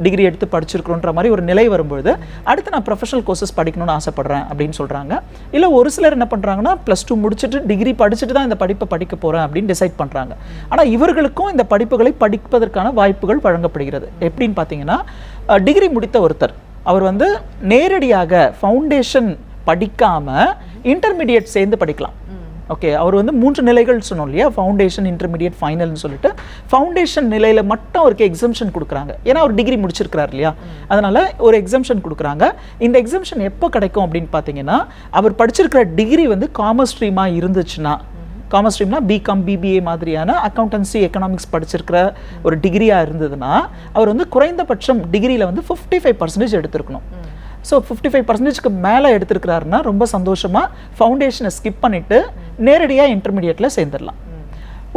டிகிரி எடுத்து படிச்சிருக்கிறோன்ற மாதிரி ஒரு நிலை வரும்பொழுது அடுத்து நான் ப்ரொஃபஷனல் கோர்சஸ் படிக்கணும்னு ஆசைப்படுறேன் அப்படின்னு சொல்கிறாங்க. இல்லை ஒரு சிலர் என்ன பண்ணுறாங்கன்னா, +2 முடிச்சுட்டு டிகிரி படிச்சுட்டு தான் இந்த படிப்பை படிக்க போகிறேன் அப்படின்னு டிசைட் பண்ணுறாங்க. ஆனால் இவர்களுக்கும் இந்த படிப்புகளை படிப்பதற்கான வாய்ப்புகள் வழங்கப்படுகிறது. எப்படின்னு பார்த்தீங்கன்னா, டிகிரி முடித்த ஒருத்தர் அவர் வந்து நேரடியாக ஃபவுண்டேஷன் படிக்காமல் இன்டர்மீடியட் சேர்ந்து படிக்கலாம். ஓகே, அவர் வந்து 3 நிலைகள் சொன்னோம் இல்லையா, ஃபவுண்டேஷன், இன்டர்மீடியட், ஃபைனல்னு சொல்லிட்டு ஃபவுண்டேஷன் நிலையில் மட்டும் அவருக்கு எக்ஸம்ஷன் கொடுக்குறாங்க. ஏன்னா அவர் டிகிரி முடிச்சிருக்கிறார் இல்லையா, அதனால் ஒரு எக்ஸம்ஷன் கொடுக்குறாங்க. இந்த எக்ஸம்ஷன் எப்போ கிடைக்கும் அப்படின்னு பார்த்தீங்கன்னா, அவர் படிச்சிருக்கிற டிகிரி வந்து காமர்ஸ் ஸ்ட்ரீமாக இருந்துச்சுன்னா, காமர்ஸ் ஸ்ட்ரீம்னா பிகாம், பிபிஏ மாதிரியான அக்கௌண்டன்சி, எக்கனாமிக்ஸ் படிச்சிருக்கிற ஒரு டிகிரியாக இருந்ததுன்னா அவர் வந்து குறைந்தபட்சம் டிகிரியில் வந்து 55% எடுத்திருக்கணும். ஸோ 55%க்கு மேலே எடுத்துருக்கிறாருன்னா ரொம்ப சந்தோஷமாக ஃபவுண்டேஷனை ஸ்கிப் பண்ணிவிட்டு நேரடியாக இன்டர்மீடியட்டில் சேர்ந்துடலாம்.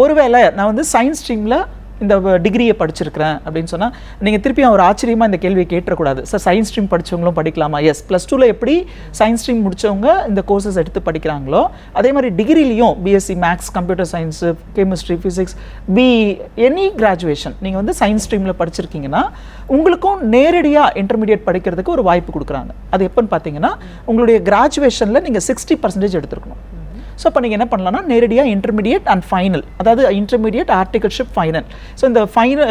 ஒருவேளை நான் வந்து சயின்ஸ் ஸ்ட்ரீமில் இந்த டிகிரியை படிச்சிருக்கிறேன் அப்படின்னு சொன்னால் நீங்கள் திருப்பி ஒரு ஆச்சரியமாக இந்த கேள்வியை கேட்டக்கூடாது. சார் சயின்ஸ் ஸ்ட்ரீம் படித்தவங்களும் படிக்கலாமா? எஸ், +2ல எப்படி சயின்ஸ் ஸ்ட்ரீம் முடித்தவங்க இந்த கோர்சஸ் எடுத்து படிக்கிறாங்களோ அதே மாதிரி டிகிரிலையும் BSc maths, computer science, chemistry, physics, any graduation நீங்கள் வந்து சயின்ஸ் ஸ்ட்ரீமில் படிச்சிருக்கீங்கன்னா உங்களுக்கும் நேரடியாக இன்டர்மீடியட் படிக்கிறதுக்கு ஒரு வாய்ப்பு கொடுக்குறாங்க. அது எப்போன்னு பார்த்தீங்கன்னா, உங்களுடைய கிராஜுவேஷனில் நீங்கள் 60% எடுத்துருக்கணும். ஸோ அப்போ நீங்கள் என்ன பண்ணலாம்னா, நேரடியாக இன்டர்மீடியட் அண்ட் ஃபைனல், அதாவது இன்டர்மீடியட், ஆர்டிகல்ஷிப், ஃபைனல். ஸோ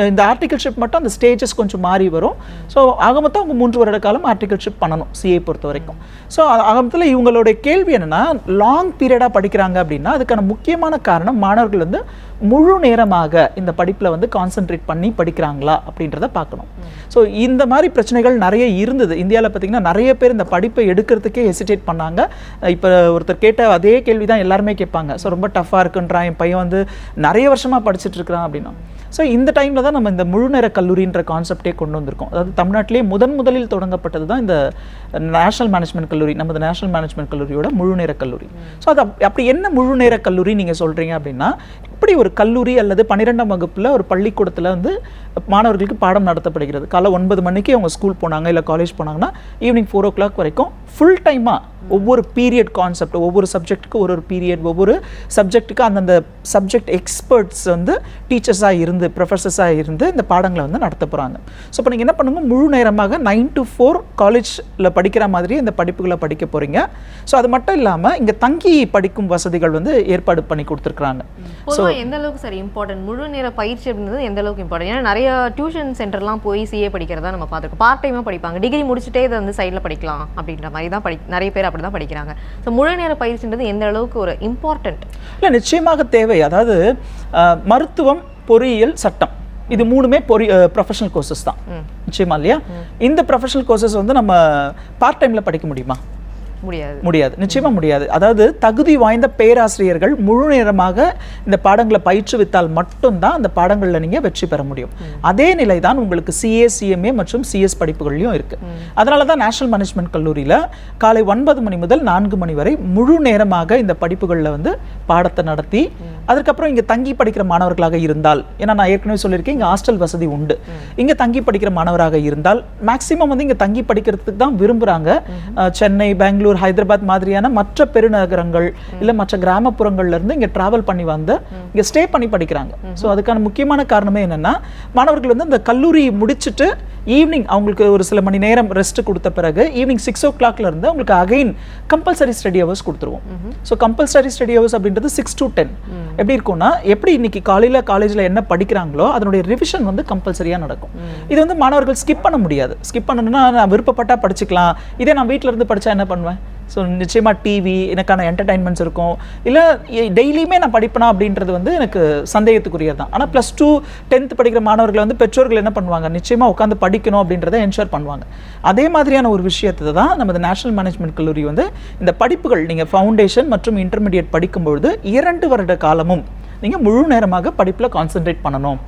இந்த ஆர்டிகல்ஷிப் மட்டும் அந்த ஸ்டேஜஸ் கொஞ்சம் மாறி வரும். ஸோ ஆக மொத்தம் அவங்க 3 வருட காலம் ஆர்டிகல்ஷிப் பண்ணணும் சிஏ பொறுத்த வரைக்கும். ஸோ ஆகமத்தில் இவங்களுடைய கேள்வி என்னென்னா, லாங் பீரியடாக படிக்கிறாங்க அப்படின்னா அதுக்கான முக்கியமான காரணம் மாணவர்கள் வந்து முழு நேரமாக இந்த படிப்பில் வந்து கான்சென்ட்ரேட் பண்ணி படிக்கிறாங்களா அப்படின்றத பார்க்கணும். ஸோ இந்த மாதிரி பிரச்சனைகள் நிறைய இருந்தது இந்தியாவில். பார்த்தீங்கன்னா நிறைய பேர் இந்த படிப்பை எடுக்கிறதுக்கே ஹெசிடேட் பண்ணாங்க. இப்போ ஒருத்தர் கேட்ட அதே கேள்வி தான் எல்லாருமே கேட்பாங்க. ஸோ ரொம்ப டஃப்பாக இருக்குன்றான், என் பையன் வந்து நிறைய வருஷமாக படிச்சுட்டு இருக்கிறான் அப்படின்னா. ஸோ இந்த டைமில் தான் நம்ம இந்த முழுநேர கல்லூரின்ற கான்செப்டே கொண்டு வந்திருக்கோம். அதாவது தமிழ்நாட்டிலே முதலில் தொடங்கப்பட்டது தான் இந்த நேஷனல் மேனேஜ்மெண்ட் கல்லூரி, நமது நேஷனல் மேனேஜ்மெண்ட் கல்லூரியோட முழுநேர கல்லூரி. ஸோ அது அப்படி என்ன முழுநேர கல்லூரி நீங்கள் சொல்கிறீங்க அப்படின்னா, இப்படி ஒரு கல்லூரி அல்லது 12ஆம் வகுப்பில் ஒரு பள்ளிக்கூடத்தில் வந்து மாணவர்களுக்கு பாடம் நடத்தப்படுகிறது. காலை 9 மணிக்கு அவங்க ஸ்கூல் போனாங்க இல்லை காலேஜ் போனாங்கன்னா ஈவினிங் 4 o'clock வரைக்கும் ஃபுல் டைமாக ஒவ்வொரு பீரியட் கான்செப்ட், ஒவ்வொரு சப்ஜெக்ட்டுக்கு ஒரு பீரியட், ஒவ்வொரு சப்ஜெக்ட்டுக்கு அந்தந்த சப்ஜெக்ட் எக்ஸ்பர்ட்ஸ் வந்து டீச்சர்ஸாக இருந்து ப்ரொஃபஸர்ஸாக இருந்து இந்த பாடங்களை வந்து நடத்த போகிறாங்க. ஸோ இப்போ நீங்கள் என்ன பண்ணுங்க, முழு நேரமாக 9 to 4 காலேஜில் படிக்கிற மாதிரி இந்த படிப்புகளை படிக்க போகிறீங்க. ஸோ அது மட்டும் இல்லாமல் இங்கே தங்கி படிக்கும் வசதிகள் வந்து ஏற்பாடு பண்ணி கொடுத்துருக்குறாங்க. ஸோ எந்த அளவுக்கு சார் இம்பார்ட்டன்ட் முழு நேர பயிற்சி அப்படின்றது எந்த அளவுக்கு இம்பார்ட்டன்ட்? ஏன்னா நிறைய டியூஷன் சென்டர்லாம் போய் சிஏ படிக்கிறதா நம்ம பார்த்துருக்கோம். பார்ட் டைமாக படிப்பாங்க, டிகிரி முடிச்சுட்டே இதை வந்து சைடில் படிக்கலாம் அப்படின்ற மாதிரி தான் நிறைய பேர் அப்படி தான் படிக்கிறாங்க. ஸோ முழு நேர பயிற்சின்றது எந்த அளவுக்கு ஒரு இம்பார்ட்டன்ட்? இல்லை, நிச்சயமாக தேவை. அதாவது மருத்துவம், பொறியியல், சட்டம், இது மூணுமே ப்ரொஃபஷனல் கோர்சஸ் தான் நிச்சயமா இல்லையா? இந்த ப்ரொஃபஷனல் கோர்சஸ் வந்து நம்ம பார்ட் டைமில் படிக்க முடியுமா? முடியாது, நிச்சயமா முடியாது. அதாவது தகுதி வாய்ந்த பேராசிரியர்கள் முழு நேரமாக இந்த பாடங்களை பயிற்றுவித்தால் மட்டும்தான் அந்த பாடங்களில் நீங்கள் வெற்றி பெற முடியும். அதே நிலை தான் உங்களுக்கு சிஏ, சிஎம்ஏ மற்றும் சிஎஸ் படிப்புகள்லையும் இருக்கு. அதனால தான் நேஷனல் மேனேஜ்மெண்ட் கல்லூரியில் காலை 9 மணி முதல் 4 மணி வரை முழு நேரமாக இந்த படிப்புகளில் வந்து பாடத்தை நடத்தி, அதுக்கப்புறம் இங்கே தங்கி படிக்கிற மாணவர்களாக இருந்தால், ஏன்னா நான் ஏற்கனவே சொல்லியிருக்கேன் இங்கே ஹாஸ்டல் வசதி உண்டு, இங்கே தங்கி படிக்கிற மாணவராக இருந்தால் மேக்சிமம் வந்து இங்கே தங்கி படிக்கிறதுக்கு தான் விரும்புகிறாங்க. சென்னை, பெங்களூர், ஹைதராபாத் மாதிரியான மற்ற பெருநகரங்கள் இல்லை மற்ற கிராமப்புறங்கள்ல இருந்து இங்கே டிராவல் பண்ணி வந்து இங்கே ஸ்டே பண்ணி படிக்கிறாங்க. ஸோ அதுக்கான முக்கியமான காரணமே என்னன்னா, மாணவர்கள் வந்து இந்த கல்லூரி முடிச்சுட்டு ஈவினிங் அவங்களுக்கு ஒரு சில மணி நேரம் ரெஸ்ட் கொடுத்த பிறகு ஈவினிங் 6 o'clock இருந்து அவங்களுக்கு அகைன் கம்பல்சரி ஸ்டடி ஹவர்ஸ் கொடுத்துருவோம். ஸோ கம்பல்சரி ஸ்டடி ஹவர்ஸ் அப்படின்றது 6 to 10 எப்படி இருக்கும்னா, எப்படி இன்னைக்கு காலேஜில் என்ன படிக்கிறாங்களோ அதனுடைய ரிவிஷன் வந்து கம்பல்சரியாக நடக்கும். இது வந்து மாணவர்கள் ஸ்கிப் பண்ண முடியாது. ஸ்கிப் பண்ணணும்னா நான் விருப்பப்பட்டா படிச்சுக்கலாம், இதே நான் வீட்டில் இருந்து படித்தா என்ன பண்ணுவேன்? ஸோ நிச்சயமாக டிவி, எனக்கான என்டர்டைன்மெண்ட்ஸ் இருக்கும், இல்லை டெய்லியுமே நான் படிப்பேனா அப்படின்றது வந்து எனக்கு சந்தேகத்துக்குரியது தான். ஆனால் +2 10th படிக்கிற மாணவர்கள் வந்து பெற்றோர்கள் என்ன பண்ணுவாங்க, நிச்சயமாக உட்காந்து படிக்கணும் அப்படின்றத என்ஷூர் பண்ணுவாங்க. அதே மாதிரியான ஒரு விஷயத்தை தான் நமது நேஷனல் மேனேஜ்மெண்ட் கல்லூரி வந்து இந்த படிப்புகள் நீங்கள் ஃபவுண்டேஷன் மற்றும் இன்டர்மீடியட் படிக்கும்பொழுது 2 வருட காலமும் நீங்கள் முழு நேரமாக படிப்பில் கான்சென்ட்ரேட் பண்ணணும்.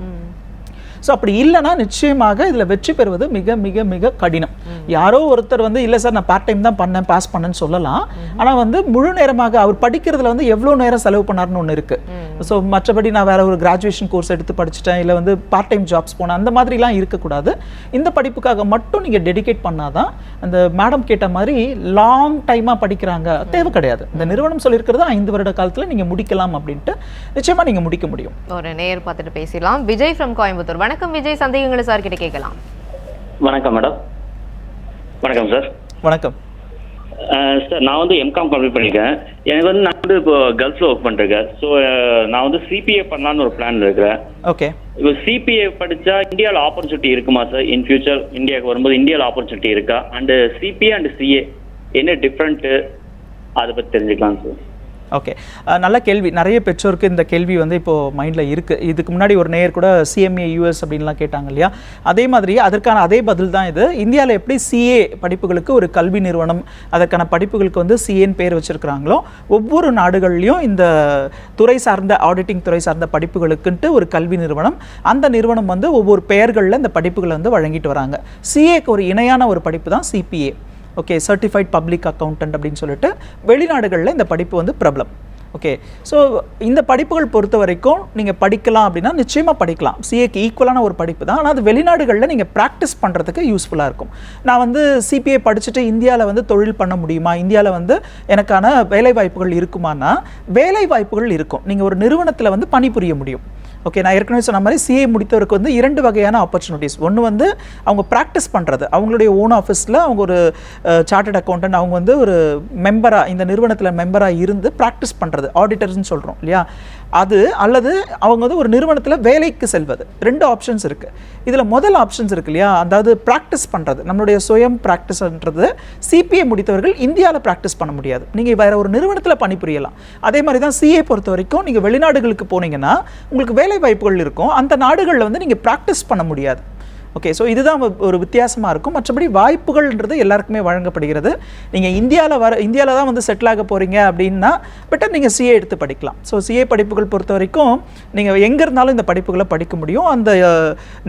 ஸோ அப்படி இல்லைனா நிச்சயமாக இதில் வெற்றி பெறுவது மிக மிக மிக கடினம். யாரோ ஒருத்தர் வந்து இல்லை சார் நான் பார்ட் டைம் தான் பண்ணேன், பாஸ் பண்ணேன்னு சொல்லலாம். ஆனால் வந்து முழு நேரமாக அவர் படிக்கிறதுல வந்து எவ்வளோ நேரம் செலவு பண்ணார்னு ஒன்று இருக்குது. ஸோ மற்றபடி நான் வேற ஒரு கிராஜுவேஷன் கோர்ஸ் எடுத்து படிச்சுட்டேன், இல்லை வந்து பார்ட் டைம் ஜாப்ஸ் போனேன், அந்த மாதிரிலாம் இருக்கக்கூடாது. இந்த படிப்புக்காக மட்டும் நீங்கள் டெடிகேட் பண்ணாதான் அந்த மேடம் கேட்ட மாதிரி லாங் டைமாக படிக்கிறாங்க தேவை கிடையாது. இந்த நிறுவனம் சொல்லியிருக்கிறது 5 வருட காலத்தில் நீங்கள் முடிக்கலாம் அப்படின்ட்டு நிச்சயமாக நீங்கள் முடிக்க முடியும். ஒரு நேர் பார்த்துட்டு பேசலாம். விஜய் ஃப்ரம் கோயம்புத்தூர். வணக்கம் விஜய், சந்தேகங்களை சார் கிட்ட கேட்கலாம். வணக்கம் மேடம். வணக்கம் சார். வணக்கம் சார். நான் வந்து எம்காம் கம்ப்ளீட் பண்ணியிருக்கேன். எனக்கு வந்து நான் வந்து இப்போ கல்ஃபில் ஒர்க் பண்ணிருக்கேன். ஸோ நான் வந்து சிபிஏ பண்ணலான்னு ஒரு பிளான் இருக்கிறேன். ஓகே. இப்போ சிபிஏ படித்தா இந்தியாவில் ஆப்பர்ச்சுனிட்டி இருக்குமா சார்? இன் ஃபியூச்சர் இந்தியாவுக்கு வரும்போது இந்தியாவில் ஆப்பர்ச்சுனிட்டி இருக்கா? அண்டு சிபிஏ அண்டு சிஏ என்ன டிஃப்ரெண்ட்டு, அதை பற்றி தெரிஞ்சுக்கலாம் சார். ஓகே, நல்ல கேள்வி. நிறைய பெற்றோருக்கு இந்த கேள்வி வந்து இப்போது மைண்டில் இருக்குது. இதுக்கு முன்னாடி ஒரு நேயர் கூட சிஎம்ஏ யூஎஸ் அப்படின்லாம் கேட்டாங்க இல்லையா? அதே மாதிரி அதற்கான அதே பதில் தான் இது. இந்தியாவில் எப்படி சிஏ படிப்புகளுக்கு ஒரு கல்வி நிறுவனம், அதற்கான படிப்புகளுக்கு வந்து சிஏன்னு பேர் வச்சுருக்கிறாங்களோ, ஒவ்வொரு நாடுகள்லையும் இந்த துறை சார்ந்த ஆடிட்டிங் துறை சார்ந்த படிப்புகளுக்குன்ட்டு ஒரு கல்வி நிறுவனம், அந்த நிறுவனம் வந்து ஒவ்வொரு பெயர்களில் இந்த படிப்புகளை வந்து வழங்கிட்டு வராங்க. சிஏக்கு ஒரு இணையான ஒரு படிப்பு தான் CPA. Okay, certified public accountant அப்படின்னு சொல்லிட்டு வெளிநாடுகளில் இந்த படிப்பு வந்து பிரபலம். ஓகே, ஸோ இந்த படிப்புகள் பொறுத்த வரைக்கும் நீங்கள் படிக்கலாம் அப்படின்னா நிச்சயமாக படிக்கலாம். சிஏக்கு ஈக்குவலான ஒரு படிப்பு தான். ஆனால் அது வெளிநாடுகளில் நீங்கள் ப்ராக்டிஸ் பண்ணுறதுக்கு யூஸ்ஃபுல்லாக இருக்கும். நான் வந்து சிபிஏ படிச்சுட்டு இந்தியாவில் வந்து தொழில் பண்ண முடியுமா, இந்தியாவில் வந்து எனக்கான வேலை வாய்ப்புகள் இருக்குமானா வேலை வாய்ப்புகள் இருக்கும். நீங்கள் ஒரு நிறுவனத்தில் வந்து பணிபுரிய முடியும். ஓகே, நான் ஏற்கனவே சொன்ன மாதிரி சிஏ முடித்தவருக்கு வந்து 2 வகையான ஆப்பர்ச்சுனிட்டிஸ். ஒன்று வந்து அவங்க ப்ராக்டிஸ் பண்ணுறது, அவங்களுடைய ஓன் ஆஃபீஸில் அவங்க ஒரு சார்ட்டர்ட் அக்கௌண்டன்ட், அவங்க வந்து ஒரு மெம்பராக இந்த நிறுவனத்தில் மெம்பராக இருந்து ப்ராக்டிஸ் பண்ணுறது, ஆடிட்டர்ஸ்னு சொல்கிறோம் இல்லையா? அது அல்லது அவங்க வந்து ஒரு நிறுவனத்தில் வேலைக்கு செல்வது. 2 ஆப்ஷன்ஸ் இருக்குது. இதில் முதல் ஆப்ஷன்ஸ் இருக்கு இல்லையா, அதாவது ப்ராக்டிஸ் பண்ணுறது, நம்மளுடைய சுயம் ப்ராக்டிஸ்ன்றது சிபிஏ முடித்தவர்கள் இந்தியாவில் ப்ராக்டிஸ் பண்ண முடியாது. நீங்கள் வேறு ஒரு நிறுவனத்தில் பணிபுரியலாம். அதே மாதிரி தான் சிஏ பொறுத்த வரைக்கும் நீங்கள் வெளிநாடுகளுக்கு போனீங்கன்னா உங்களுக்கு வேலை வாய்ப்புகள் இருக்கும், அந்த நாடுகளில் வந்து நீங்கள் ப்ராக்டிஸ் பண்ண முடியாது. ஓகே, ஸோ இதுதான் ஒரு வித்தியாசமாக இருக்கும். மற்றபடி வாய்ப்புகள்ன்றது எல்லாருக்குமே வழங்கப்படுகிறது. நீங்கள் இந்தியாவில் தான் வந்து செட்டில் ஆக போகிறீங்க அப்படின்னா பெட்டர் நீங்கள் சிஏ எடுத்து படிக்கலாம். ஸோ சிஏ படிப்புகள் பொறுத்த வரைக்கும் நீங்கள் எங்கே இருந்தாலும் இந்த படிப்புகளை படிக்க முடியும். அந்த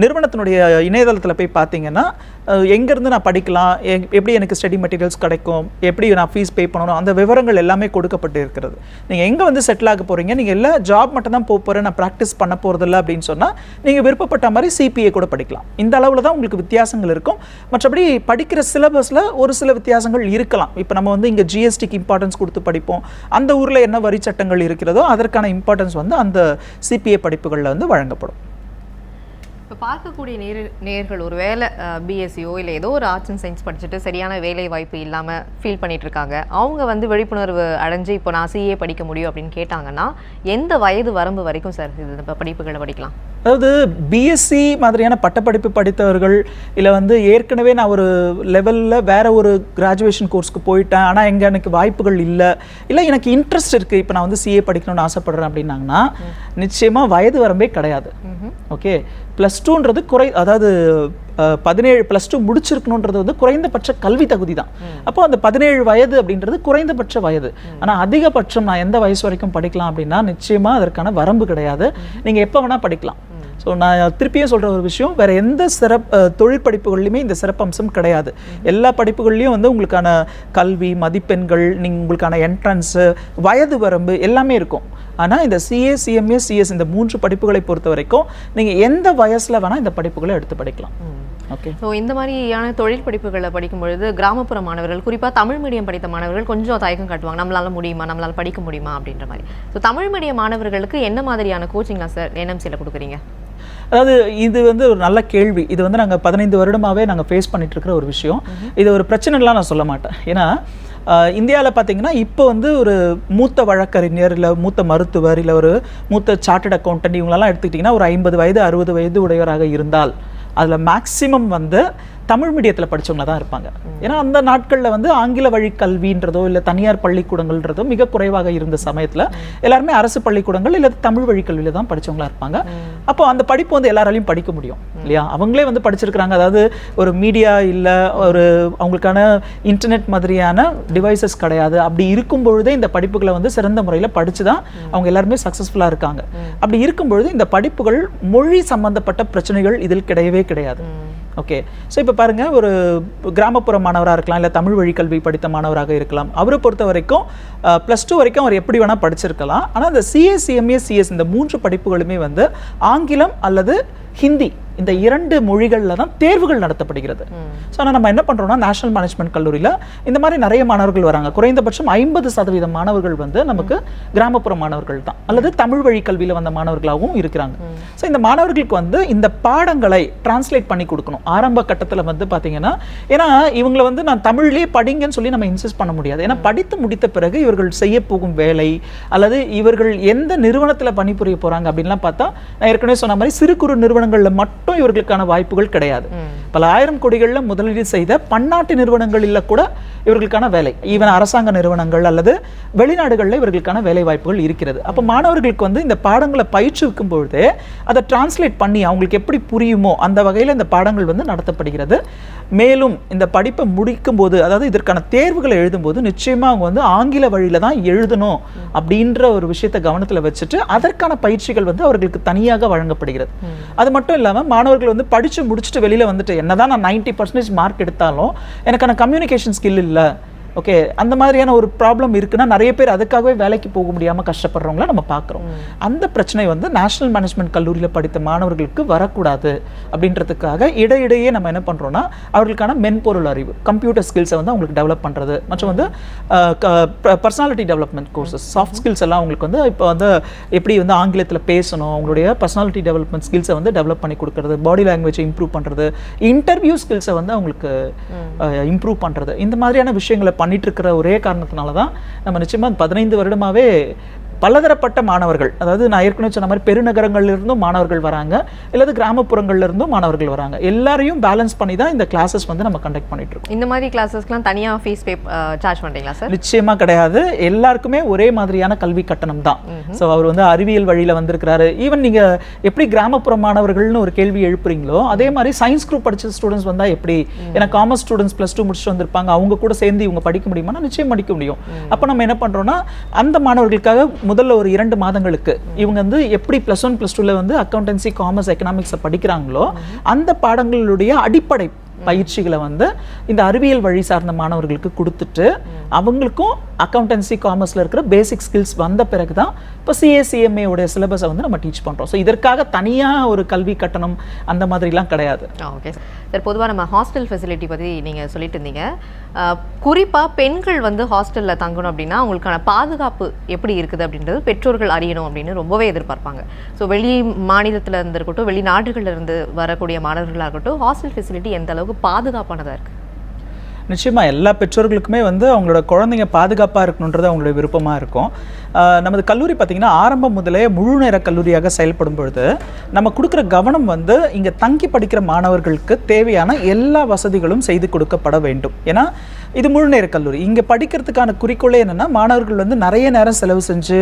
நிறுவனத்தினுடைய இணையதளத்தில் போய் பார்த்தீங்கன்னா எங்கேருந்து நான் படிக்கலாம், எப்படி எனக்கு ஸ்டடி மெட்டீரியல்ஸ் கிடைக்கும், எப்படி நான் ஃபீஸ் பே பண்ணணும், அந்த விவரங்கள் எல்லாமே கொடுக்கப்பட்டு இருக்கிறது. நீங்கள் எங்கே வந்து செட்டில் ஆக போகிறீங்க, நீங்கள் எல்லா ஜாப் மட்டும் தான் போக போகிறேன், நான் ப்ராக்டிஸ் பண்ண போகிறதில்ல அப்படின்னு சொன்னால் நீங்கள் விருப்பப்பட்ட மாதிரி சிபிஏ கூட படிக்கலாம். இந்த அளவில் தான் உங்களுக்கு வித்தியாசங்கள் இருக்கும். மற்றபடி படிக்கிற சிலபஸில் ஒரு சில வித்தியாசங்கள் இருக்கலாம். இப்போ நம்ம வந்து இங்கே ஜிஎஸ்டிக்கு இம்பார்ட்டன்ஸ் கொடுத்து படிப்போம், அந்த ஊரில் என்ன வரி சட்டங்கள் இருக்கிறதோ அதற்கான இம்பார்ட்டன்ஸ் வந்து அந்த சிபிஏ படிப்புகளில் வந்து வழங்கப்படும். இப்போ பார்க்கக்கூடிய நேர்கள் ஒரு வேலை பிஎஸ்சியோ இல்லை ஏதோ ஒரு ஆர்ட்ஸ் அண்ட் சயின்ஸ் படிச்சுட்டு சரியான வேலை வாய்ப்பு இல்லாமல் ஃபீல் பண்ணிட்டு இருக்காங்க. அவங்க வந்து விழிப்புணர்வு அடைஞ்சு இப்போ நான் சிஏ படிக்க முடியும் அப்படின்னு கேட்டாங்கன்னா எந்த வயது வரம்பு வரைக்கும் சார் இது படிப்புகளை படிக்கலாம்? அதாவது பிஎஸ்சி மாதிரியான பட்டப்படிப்பு படித்தவர்கள் இல்லை வந்து ஏற்கனவே நான் ஒரு லெவலில் வேற ஒரு கிராஜுவேஷன் கோர்ஸ்க்கு போயிட்டேன், ஆனால் எங்கே எனக்கு வாய்ப்புகள் இல்லை, இல்லை எனக்கு இன்ட்ரெஸ்ட் இருக்குது, இப்போ நான் வந்து சிஏ படிக்கணும்னு ஆசைப்படுறேன் அப்படின்னாங்கன்னா நிச்சயமாக வயது வரம்பே கிடையாது. ஓகே, +2ன்றது அதாவது 17 +2 முடிச்சிருக்கணுன்றது வந்து குறைந்தபட்ச கல்வி தகுதி தான். அப்போ அந்த 17 வயது அப்படின்றது குறைந்தபட்ச வயது. ஆனால் அதிகபட்சம் நான் எந்த வயசு வரைக்கும் படிக்கலாம் அப்படின்னா நிச்சயமாக அதற்கான வரம்பு கிடையாது. நீங்கள் எப்போ வேணால் படிக்கலாம். ஸோ நான் திருப்பியும் சொல்கிற ஒரு விஷயம், வேறு எந்த தொழில் படிப்புகள்லையுமே இந்த சிறப்பம்சம் கிடையாது. எல்லா படிப்புகள்லையும் வந்து உங்களுக்கான கல்வி, மதிப்பெண்கள், உங்களுக்கான என்ட்ரன்ஸு, வயது வரம்பு எல்லாமே இருக்கும். ஆனால் இந்த சிஏ, சிஎம்ஏ, சிஎஸ் இந்த 3 படிப்புகளை பொறுத்த வரைக்கும் நீங்கள் எந்த வயசில் வேணால் இந்த படிப்புகளை எடுத்து படிக்கலாம். ஓகே, ஸோ இந்த மாதிரியான தொழில் படிப்புகளை படிக்கும் பொழுது கிராமப்புற மாணவர்கள், குறிப்பாக தமிழ் மீடியம் படித்த மாணவர்கள் கொஞ்சம் தயக்கம் காட்டுவாங்க, நம்மளால முடியுமா, நம்மளால் படிக்க முடியுமா அப்படின்ற மாதிரி. ஸோ தமிழ் மீடியம் மாணவர்களுக்கு என்ன மாதிரியான கோச்சிங்லாம் சார் என்எம்சியில் கொடுக்குறீங்க? அதாவது இது வந்து ஒரு நல்ல கேள்வி. இது வந்து நாங்கள் 15 வருடமாகவே நாங்கள் ஃபேஸ் பண்ணிட்டு இருக்கிற ஒரு விஷயம். இது ஒரு பிரச்சனைலாம் நான் சொல்ல மாட்டேன். ஏன்னா இந்தியாவில் பார்த்தீங்கன்னா இப்போ வந்து ஒரு மூத்த வழக்கறிஞர் இல்லை மூத்த மருத்துவர் இல்லை ஒரு மூத்த சார்ட்டர்ட் அக்கௌண்டன்ட் இவங்களெல்லாம் எடுத்துக்கிட்டிங்கன்னா ஒரு 50 வயது 60 வயது உடையவராக இருந்தால் அதில் மேக்ஸிமம் வந்து தமிழ் மீடியத்தில் படித்தவங்க தான் இருப்பாங்க. ஏன்னா அந்த நாட்களில் வந்து ஆங்கில வழி கல்வின்றதோ இல்லை தனியார் பள்ளிக்கூடங்கள்ன்றதோ மிக குறைவாக இருந்த சமயத்தில் எல்லாருமே அரசு பள்ளிக்கூடங்கள் இல்லை தமிழ் வழி கல்வியில் தான் படித்தவங்களா இருப்பாங்க. அப்போ அந்த படிப்பு வந்து எல்லாராலையும் படிக்க முடியும் இல்லையா? அவங்களே வந்து படிச்சிருக்கிறாங்க. அதாவது ஒரு மீடியா இல்லை, ஒரு அவங்களுக்கான இன்டர்நெட் மாதிரியான டிவைசஸ் கிடையாது. அப்படி இருக்கும் பொழுதே இந்த படிப்புகளை வந்து சிறந்த முறையில் படித்து தான் அவங்க எல்லாருமே சக்ஸஸ்ஃபுல்லாக இருக்காங்க. அப்படி இருக்கும் பொழுது இந்த படிப்புகள் மொழி சம்பந்தப்பட்ட பிரச்சனைகள் இதில் கிடையவே கிடையாது. ஓகே, ஸோ இப்போ பாருங்கள், ஒரு கிராமப்புற மாணவராக இருக்கலாம் இல்லை தமிழ் வழி கல்வி படித்த மாணவராக இருக்கலாம். அவரை பொறுத்த வரைக்கும் +2 வரைக்கும் அவர் எப்படி வேணால் படிச்சிருக்கலாம். ஆனால் இந்த சிஏ, சிஎம்ஏ, சிஎஸ் இந்த 3 படிப்புகளுமே வந்து ஆங்கிலம் அல்லது ஹிந்தி இந்த 2 மொழிகளில் தான் தேர்வுகள் நடத்தப்படுகிறது. ஸோ ஆனால் நம்ம என்ன பண்ணுறோம்னா நேஷனல் மேனேஜ்மெண்ட் கல்லூரியில் இந்த மாதிரி நிறைய மாணவர்கள் வராங்க. குறைந்தபட்சம் 50% மாணவர்கள் வந்து நமக்கு கிராமப்புற மாணவர்கள் தான் அல்லது தமிழ் வழி கல்வியில் வந்த மாணவர்களாகவும் இருக்கிறாங்க. ஸோ இந்த மாணவர்களுக்கு வந்து இந்த பாடங்களை டிரான்ஸ்லேட் பண்ணி கொடுக்கணும். ஆரம்ப கட்டத்தில் வந்து பார்த்தீங்கன்னா, ஏன்னா இவங்களை வந்து நான் தமிழ்லேயே படிங்கன்னு சொல்லி நம்ம இன்சிஸ்ட் பண்ண முடியாது. ஏன்னா படித்து முடித்த பிறகு இவர்கள் செய்ய போகும் வேலை அல்லது இவர்கள் எந்த நிறுவனத்தில் பணிபுரிய போகிறாங்க அப்படின்லாம் பார்த்தா, நான் ஏற்கனவே சொன்ன மாதிரி சிறு குறு நிறுவனங்களில் மட்டும் இவர்களுக்கான வாய்ப்புகள் கிடையாது. பல ஆயிரம் கோடிகளில் முதலீடு செய்த பன்னாட்டு நிறுவனங்களில் கூட இவர்களுக்கான வேலை, ஈவன் அரசாங்க நிறுவனங்கள் அல்லது வெளிநாடுகளில் இவர்களுக்கான வேலை வாய்ப்புகள் இருக்கிறது. அப்போ மாணவர்களுக்கு வந்து இந்த பாடங்களை பயிற்றுவிக்கும் பொழுது அதை டிரான்ஸ்லேட் பண்ணி அவங்களுக்கு எப்படி புரியுமோ அந்த வகையில் இந்த பாடங்கள் வந்து நடத்தப்படுகிறது. மேலும் இந்த படிப்பை முடிக்கும் போது, அதாவது இதற்கான தேர்வுகளை எழுதும்போது நிச்சயமாக அவங்க வந்து ஆங்கில வழியில் தான் எழுதணும் அப்படின்ற ஒரு விஷயத்தை கவனத்தில் வச்சுட்டு அதற்கான பயிற்சிகள் வந்து அவர்களுக்கு தனியாக வழங்கப்படுகிறது. அது மட்டும் இல்லாமல் மாணவர்கள் வந்து படித்து முடிச்சுட்டு வெளியில் வந்துட்டு என்னதான் நான் 90% மார்க் எடுத்தாலும் எனக்கான கம்யூனிகேஷன் ஸ்கில் இல்லை, ஓகே, அந்த மாதிரியான ஒரு ப்ராப்ளம் இருக்குன்னா நிறைய பேர் அதுக்காகவே வேலைக்கு போக முடியாமல் கஷ்டப்படுறவங்கள நம்ம பார்க்குறோம். அந்த பிரச்சனை வந்து நேஷனல் மேனேஜ்மெண்ட் கல்லூரியில் படித்த மாணவர்களுக்கு வரக்கூடாது அப்படின்றதுக்காக இடையிடையே நம்ம என்ன பண்ணுறோம்னா அவர்களுக்கான மென்பொருள் அறிவு, கம்ப்யூட்டர் ஸ்கில்ஸை வந்து அவங்களுக்கு டெவலப் பண்ணுறது, மற்றும் வந்து personality development courses, soft skills எல்லாம் அவங்களுக்கு வந்து இப்போ வந்து எப்படி வந்து ஆங்கிலத்தில் பேசணும், அவங்களுடைய பர்சனாலிட்டி டெவலப்மெண்ட் ஸ்கில்ஸை வந்து டெவலப் பண்ணி கொடுக்குறது, பாடி லாங்குவேஜை இம்ப்ரூவ் பண்ணுறது, இன்டர்வியூ ஸ்கில்ஸை வந்து அவங்களுக்கு இம்ப்ரூவ் பண்ணுறது, இந்த மாதிரியான விஷயங்களை பண்ணிட்டு இருக்கிற ஒரே காரணத்தினால தான் நம்ம நிச்சயமாக 15 வருடமாகவே பலதரப்பட்ட மாணவர்கள், அதாவது நான் ஏற்கனவே சொன்ன மாதிரி பெருநகரங்கள்ல இருந்தும் மாணவர்கள் வராங்க, இல்லது கிராமப்புறங்கள்ல இருந்தும் மாணவர்கள் வராங்க. எல்லாரையும் பேலன்ஸ் பண்ணி தான் இந்த கிளாஸஸ் வந்து நம்ம கண்டக்ட் பண்ணிட்டு இருக்கோம். இந்த மாதிரி கிளாஸஸ்க்குலாம் தனியா ஃபீஸ் சார்ஜ் பண்றீங்களா சார்? நிச்சயமா கிடையாது. எல்லாருக்குமே ஒரே மாதிரியான கல்வி கட்டணம் தான். ஸோ அவர் வந்து அறிவியல் வழியில வந்திருக்கிறாரு. ஈவன் நீங்க எப்படி கிராமப்புற மாணவர்கள்னு ஒரு கேள்வி எழுப்புறீங்களோ அதே மாதிரி சயின்ஸ் குரூப் படிச்ச ஸ்டூடெண்ட்ஸ் வந்தா எப்படி, ஏன்னா காமர்ஸ் ஸ்டூடெண்ட்ஸ் +2 முடிச்சுட்டு வந்திருப்பாங்க, அவங்க கூட சேர்ந்து இவங்க படிக்க முடியுமா? நிச்சயம் படிக்க முடியும். அப்போ நம்ம என்ன பண்றோம்னா அந்த மாணவர்களுக்காக முதல்ல ஒரு 2 மாதங்களுக்கு இவங்க வந்து எப்படி +1 +2ல வந்து அக்கௌண்டன்சி, காமர்ஸ், எக்கனாமிக்ஸை படிக்கிறாங்களோ அந்த பாடங்களுடைய அடிப்படை பயிற்சிகளை வந்து இந்த அறிவியல் வழி சார்ந்த மாணவர்களுக்கு கொடுத்துட்டு அவங்களுக்கும் அக்கௌண்டன்சி, காமர்ஸில் இருக்கிற பேசிக் ஸ்கில்ஸ் வந்த பிறகு தான் இப்போ CA உடைய சிலபஸை வந்து நம்ம டீச் பண்ணுறோம். ஸோ இதற்காக தனியாக ஒரு கல்வி கட்டணம் அந்த மாதிரிலாம் கிடையாது. ஓகே சார், பொதுவாக நம்ம ஹாஸ்டல் ஃபெசிலிட்டி பற்றி நீங்கள் சொல்லிட்டு இருந்தீங்க. குறிப்பாக பெண்கள் வந்து ஹாஸ்டலில் தங்கணும் அப்படின்னா அவங்களுக்கான பாதுகாப்பு எப்படி இருக்குது அப்படின்றது பெற்றோர்கள் அறியணும் அப்படின்னு ரொம்பவே எதிர்பார்ப்பாங்க. ஸோ வெளி மாநிலத்தில் இருந்து இருக்கட்டும், வெளிநாடுகளில் இருந்து வரக்கூடிய மாணவர்களாக இருக்கட்டும், ஹாஸ்டல் ஃபெசிலிட்டி எந்த அளவுக்கு பாதுகாப்பானதாக இருக்குது? நிச்சயமா எல்லா பெற்றோர்களுக்குமே வந்து அவங்களோட குழந்தைங்க பாதுகாப்பாக இருக்கணுன்றது அவங்களுடைய விருப்பமாக இருக்கும். நமது கல்லூரி பார்த்திங்கன்னா ஆரம்பம் முதலே முழு நேர கல்லூரியாக செயல்படும் பொழுது நம்ம கொடுக்குற கவனம் வந்து இங்கே தங்கி படிக்கிற மாணவர்களுக்கு தேவையான எல்லா வசதிகளும் செய்து கொடுக்கப்பட வேண்டும். ஏன்னா இது முழு நேர கல்லூரி. இங்கே படிக்கிறதுக்கான குறிக்கோளே என்னென்னா மாணவர்கள் வந்து நிறைய நேரம் செலவு செஞ்சு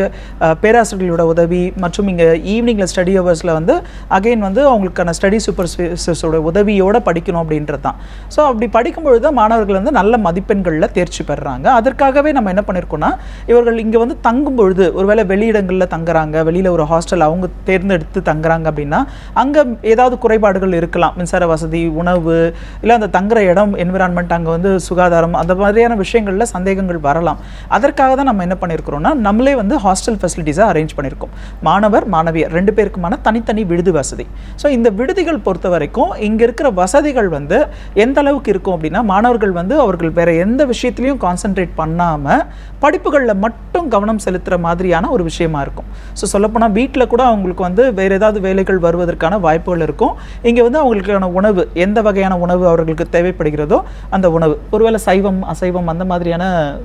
பேராசிரியர்களோட உதவி மற்றும் இங்கே ஈவினிங்கில் ஸ்டடி ஹவர்ஸில் வந்து அகெயின் வந்து அவங்களுக்கான ஸ்டடி சூப்பர்வைசர்ஸோட உதவியோடு படிக்கணும் அப்படின்றது தான். ஸோ அப்படி படிக்கும்பொழுது தான் மாணவர்கள் வந்து நல்ல மதிப்பெண்களில் தேர்ச்சி பெறுறாங்க. அதற்காகவே நம்ம என்ன பண்ணியிருக்கோம்னா இவர்கள் இங்கே வந்து தங்கும் பொழுது ஒருவேளை வெளியிடங்களில் தங்குறாங்க, வெளியில் ஒரு ஹாஸ்டல் அவங்க தேர்ந்தெடுத்து தங்குறாங்க அப்படின்னா அங்கே ஏதாவது குறைபாடுகள் இருக்கலாம். மின்சார வசதி, உணவு, இல்லை அந்த தங்குற இடம், என்விரான்மெண்ட், அங்கே வந்து சுகாதாரம், அந்த மாதிரியான விஷயங்களில் சந்தேகங்கள் வரலாம். அதற்காக தான் நம்ம என்ன பண்ணியிருக்கிறோம்னா நம்மளே வந்து ஹாஸ்டல் ஃபெசிலிட்டிஸை அரேஞ்ச் பண்ணியிருக்கோம். மாணவர் மாணவியர் 2 பேருக்குமான தனித்தனி விடுதி வசதி. ஸோ இந்த விடுதிகள் பொறுத்த வரைக்கும் இங்கே இருக்கிற வசதிகள் வந்து எந்த அளவுக்கு இருக்கும் அப்படின்னா மாணவர்கள் வந்து அவர்கள் வேற எந்த விஷயத்திலையும் கான்சென்ட்ரேட் பண்ணாமல் படிப்புகளில் மட்டும் கவனம் செலுத்துகிற மாதிரியான ஒரு விஷயமா இருக்கும். ஸோ சொல்லப்போனால் வீட்டில் கூட அவங்களுக்கு வந்து வேறு ஏதாவது வேலைகள் வருவதற்கான வாய்ப்புகள் இருக்கும். இங்கே வந்து அவங்களுக்கான உணவு, எந்த வகையான உணவு அவர்களுக்கு தேவைப்படுகிறதோ அந்த உணவு, ஒருவேளை சைவம், அசைவம் அந்த மாதிரியான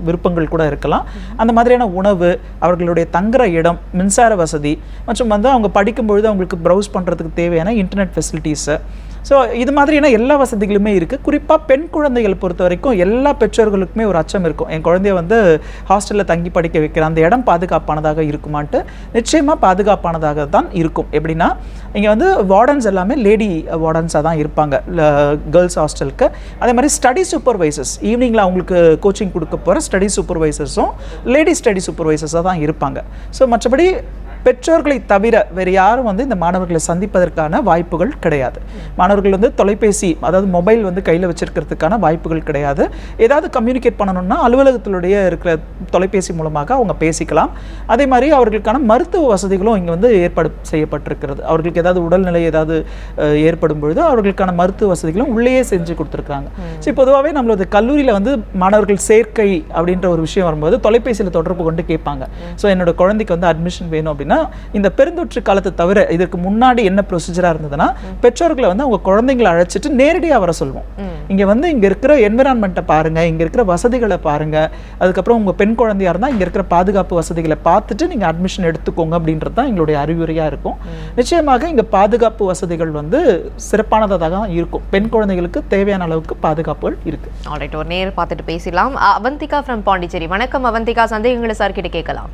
விருப்பங்கள் கூட இருக்கலாம். அந்த மாதிரியான உணவு, அவர்களுடைய தங்குற இடம், மின்சார வசதி மற்றும் வந்து அவங்க படிக்கும்பொழுது அவங்களுக்கு ப்ரௌஸ் பண்ணுறதுக்கு தேவையான இன்டர்நெட் ஃபெசிலிட்டிஸு. ஸோ இது மாதிரியான எல்லா வசதிகளுமே இருக்குது. குறிப்பாக பெண் குழந்தைகள் பொறுத்த வரைக்கும் எல்லா பெற்றோர்களுக்குமே ஒரு அச்சம் இருக்கும். என் குழந்தைய வந்து ஹாஸ்டலில் தங்கி படிக்க வைக்கிறேன், அந்த இடம் பாதுகாப்பானதாக இருக்குமான்ட்டு. நிச்சயமாக பாதுகாப்பானதாக தான் இருக்கும். எப்படின்னா இங்கே வந்து வார்டன்ஸ் எல்லாமே லேடி வார்டன்ஸாக தான் இருப்பாங்க கேர்ள்ஸ் ஹாஸ்டலுக்கு. அதே மாதிரி ஸ்டடி சூப்பர்வைசர்ஸ், ஈவினிங்கில் அவங்களுக்கு கோச்சிங் கொடுக்க போகிற ஸ்டடி சூப்பர்வைசர்ஸும் லேடி ஸ்டடி சூப்பர்வைசர்ஸாக தான் இருப்பாங்க. ஸோ மற்றபடி பெற்றோர்களை தவிர வேறு யாரும் வந்து இந்த மாணவர்களை சந்திப்பதற்கான வாய்ப்புகள் கிடையாது. மாணவர்கள் வந்து தொலைபேசி, அதாவது மொபைல் வந்து கையில் வச்சிருக்கிறதுக்கான வாய்ப்புகள் கிடையாது. ஏதாவது கம்யூனிகேட் பண்ணணும்னா அலுவலகத்தினுடைய இருக்கிற தொலைபேசி மூலமாக அவங்க பேசிக்கலாம். அதே மாதிரி அவர்களுக்கான மருத்துவ வசதிகளும் இங்கே வந்து ஏற்பாடு செய்யப்பட்டிருக்கிறது. அவர்களுக்கு ஏதாவது உடல்நிலை ஏதாவது ஏற்படும் பொழுது அவர்களுக்கான மருத்துவ வசதிகளும் உள்ளேயே செஞ்சு கொடுத்துருக்காங்க. ஸோ பொதுவாகவே நம்மளோட கல்லூரியில் வந்து மாணவர்கள் சேர்க்கை அப்படின்ற ஒரு விஷயம் வரும்போது தொலைபேசியில் தொடர்பு கொண்டு கேட்பாங்க. ஸோ என்னோட குழந்தைக்கு வந்து அட்மிஷன் வேணும் அப்படின்னா இந்த பெருந்தொற்று காலத்தை தவிர இதற்கு முன்னாடி என்ன ப்ரொசீஜரா இருந்ததுன்னா பெற்றோர்களை வந்து அவங்க குழந்தைங்களை அழைச்சிட்டு நேரடியாக வர சொல்லுவோம். இங்க வந்து இங்க இருக்கிற என்விரான்மெண்ட்டை பாருங்க, இங்க இருக்கிற வசதிகளை பாருங்க, அதுக்கப்புறம் உங்க பெண் குழந்தையா இருந்தா இங்க இருக்கிற பாதுகாப்பு வசதிகளை பார்த்துட்டு நீங்க அட்மிஷன் எடுத்துக்கோங்க அப்படின்றது தான் எங்களுடைய அறிவுரையா இருக்கும். நிச்சயமாக இங்க பாதுகாப்பு வசதிகள் வந்து சிறப்பானதாக தான் இருக்கும். பெண் குழந்தைகளுக்கு தேவையான அளவுக்கு பாதுகாப்புகள் இருக்கு. ஆல்ரைட், ஒரு நேர் பார்த்துட்டு பேசலாம். அவந்திகா ஃப்ரம் பாண்டிச்சேரி. வணக்கம் அவந்திகா, சந்தேகங்களை சார் கிட்ட கேட்கலாம்.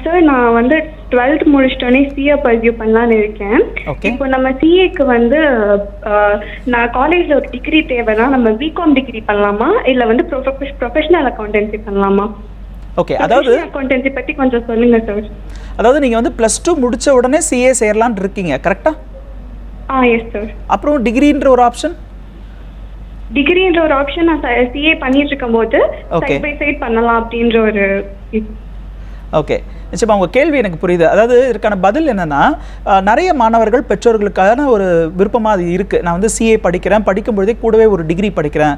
சார், நான் வந்து 12th முடிச்சிட்டோன்னே சிஏ பர்சியூ பண்ணலான்னு இருக்கேன். இப்போ நம்ம சிஏக்கு வந்து நான் காலேஜில் ஒரு டிகிரி தேவைன்னா நம்ம பிகாம் டிகிரி பண்ணலாமா இல்லை வந்து ப்ரொஃபஷனல் அக்கௌண்டன்சி பண்ணலாமா? ஓகே, அதாவது அக்கௌண்டன்சி பற்றி கொஞ்சம் சொல்லுங்க சார். அதாவது நீங்கள் வந்து +2 முடித்த உடனே சிஏ சேரலான்னு இருக்கீங்க, கரெக்டா? Yes sir. அப்புறம் டிகிரின்ற ஒரு ஆப்ஷன், டிகிரின்ற ஒரு ஆப்ஷன் நான் சிஏ பண்ணிட்டு இருக்கும் போது சைட் பை சைட் பண்ணலாம் அப்படின்ற ஒரு. ஓகே, நிச்சயமாக உங்கள் கேள்வி எனக்கு புரியுது. அதாவது இதற்கான பதில் என்னென்னா நிறைய மாணவர்கள் பெற்றோர்களுக்கான ஒரு விருப்பமாக அது இருக்குது. நான் வந்து சிஏ படிக்கிறேன், படிக்கும்பொழுதே கூடவே ஒரு டிகிரி படிக்கிறேன்.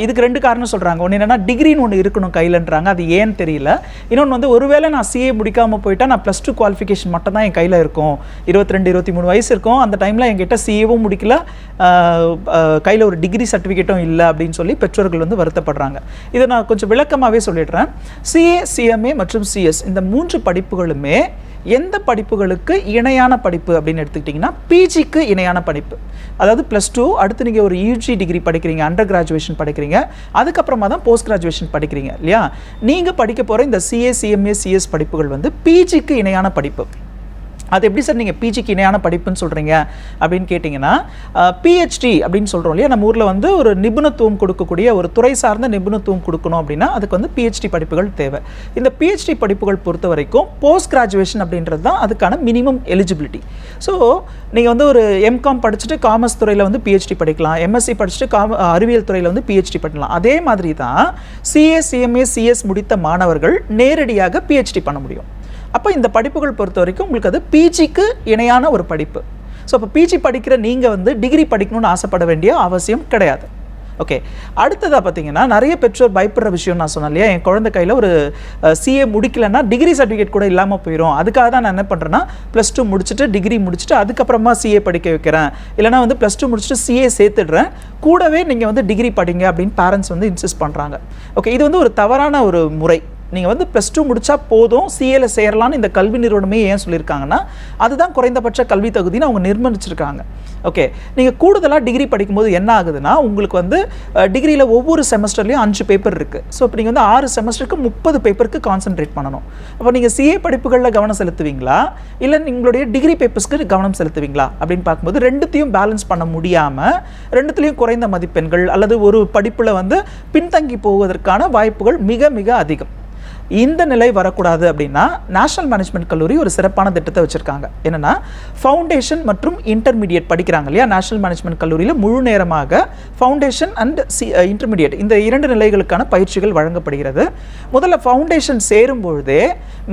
இதுக்கு 2 காரணம் சொல்கிறாங்க. ஒன்று என்னென்னா டிகிரின்னு ஒன்று இருக்கணும் கையிலன்றாங்க, அது ஏன்னு தெரியல. இன்னொன்று வந்து ஒருவேளை நான் சிஏ முடிக்காமல் போயிட்டா நான் +2 குவாலிஃபிகேஷன் மட்டும் தான் என் கையில் இருக்கும், 22-23 வயசு இருக்கும், அந்த டைமில் என்கிட்ட சிஏவும் முடிக்கல, கையில் ஒரு டிகிரி சர்டிஃபிகேட்டும் இல்லை அப்படின்னு சொல்லி பெற்றோர்கள் வந்து வருத்தப்படுறாங்க. இதை நான் கொஞ்சம் விளக்கமாகவே சொல்லிடுறேன். சிஏ, சிஎம்ஏ மற்றும் சிஎஸ் இந்த 3 படிப்புகளுமே எந்த படிப்புகளுக்கு இணையான படிப்பு அப்படின்னு எடுத்துக்கிட்டிங்கன்னா பிஜிக்கு இணையான படிப்பு. அதாவது +2 அடுத்து நீங்கள் ஒரு யூஜி டிகிரி படிக்கிறீங்க, அண்டர் கிராஜுவேஷன் படிக்கிறீங்க, அதுக்கப்புறமா தான் போஸ்ட் கிராஜுவேஷன் படிக்கிறீங்க இல்லையா? நீங்கள் படிக்க போகிற இந்த சிஏ சிஎம்ஏ சிஎஸ் படிப்புகள் வந்து பிஜிக்கு இணையான படிப்பு. அது எப்படி சார் நீங்கள் பிஜிக்கு இணையான படிப்புன்னு சொல்கிறீங்க அப்படின்னு கேட்டிங்கன்னா, பிஹெச்டி அப்படின்னு சொல்கிறோம் இல்லையா? நம்ம ஊரில் வந்து ஒரு நிபுணத்துவம் கொடுக்கக்கூடிய ஒரு துறை சார்ந்த நிபுணத்துவம் கொடுக்கணும் அப்படின்னா அதுக்கு வந்து பிஹெச்டி படிப்புகள் தேவை. இந்த பிஹெச்டி படிப்புகள் பொறுத்த வரைக்கும் போஸ்ட் கிராஜுவேஷன் அப்படின்றது தான் அதுக்கான மினிமம் எலிஜிபிலிட்டி. ஸோ நீங்கள் வந்து ஒரு எம்காம் படிச்சுட்டு காமர்ஸ் துறையில் வந்து பிஹெச்டி படிக்கலாம், எம்எஸ்சி படிச்சுட்டு அறிவியல் துறையில் வந்து பிஹெச்டி படிக்கலாம். அதே மாதிரி தான் சிஏ சிஎம்ஏ சிஎஸ் முடித்த மாணவர்கள் நேரடியாக பிஹெச்டி பண்ண முடியும். அப்போ இந்த படிப்புகள் பொறுத்த வரைக்கும் உங்களுக்கு அது பிஜிக்கு இணையான ஒரு படிப்பு. ஸோ அப்போ பிஜி படிக்கிற நீங்கள் வந்து டிகிரி படிக்கணும்னு ஆசைப்பட வேண்டிய அவசியம் கிடையாது. ஓகே, அடுத்ததாக பார்த்தீங்கன்னா நிறைய பெற்றோர் பயப்படுற விஷயம் நான் சொன்னேன் இல்லையா? என் குழந்தை கையில் ஒரு சிஏ முடிக்கலைன்னா டிகிரி சர்டிஃபிகேட் கூட இல்லாமல் போயிடும். அதுக்காக தான் நான் என்ன பண்ணுறேன்னா +2 முடிச்சுட்டு டிகிரி முடிச்சுட்டு அதுக்கப்புறமா சிஏ படிக்க வைக்கிறேன், இல்லைனா வந்து +2 முடிச்சுட்டு சிஏ சேர்த்துடுறேன், கூடவே நீங்கள் வந்து டிகிரி படிங்க அப்படின்னு பேரண்ட்ஸ் வந்து இன்சிஸ்ட் பண்ணுறாங்க. ஓகே, இது வந்து ஒரு தவறான ஒரு முறை. நீங்கள் வந்து +2 முடித்தா போதும் சிஏல சேரலான்னு இந்த கல்வி நிறுவனமே ஏன் சொல்லியிருக்காங்கன்னா அதுதான் குறைந்தபட்ச கல்வி தகுதின்னு அவங்க நிர்ணயிச்சிருக்காங்க. ஓகே, நீங்கள் கூடுதலாக டிகிரி படிக்கும்போது என்ன ஆகுதுன்னா உங்களுக்கு வந்து டிகிரியில் ஒவ்வொரு செமஸ்டர்லேயும் 5 பேப்பர் இருக்குது. ஸோ இப்போ நீங்கள் வந்து 6 செமஸ்டருக்கு 30 பேப்பருக்கு கான்சென்ட்ரேட் பண்ணணும். அப்போ நீங்கள் சிஏ படிப்புகளில் கவனம் செலுத்துவீங்களா இல்லை உங்களுடைய டிகிரி பேப்பர்ஸ்க்கு கவனம் செலுத்துவீங்களா அப்படின்னு பார்க்கும்போது ரெண்டுத்தையும் பேலன்ஸ் பண்ண முடியாமல் ரெண்டுத்துலேயும் குறைந்த மதிப்பெண்கள் அல்லது ஒரு படிப்பில் வந்து பின்தங்கி போவதற்கான வாய்ப்புகள் மிக மிக அதிகம். இந்த நிலை வரக்கூடாது அப்படின்னா நேஷனல் மேனேஜ்மெண்ட் கல்லூரி ஒரு சிறப்பான திட்டத்தை வச்சுருக்காங்க. என்னென்னா ஃபவுண்டேஷன் மற்றும் இன்டர்மீடியட் படிக்கிறாங்க இல்லையா? நேஷனல் மேனேஜ்மெண்ட் கல்லூரியில் முழு நேரமாக ஃபவுண்டேஷன் அண்ட் இன்டர்மீடியட் இந்த 2 நிலைகளுக்கான பயிற்சிகள் வழங்கப்படுகிறது. முதல்ல ஃபவுண்டேஷன் சேரும்பொழுதே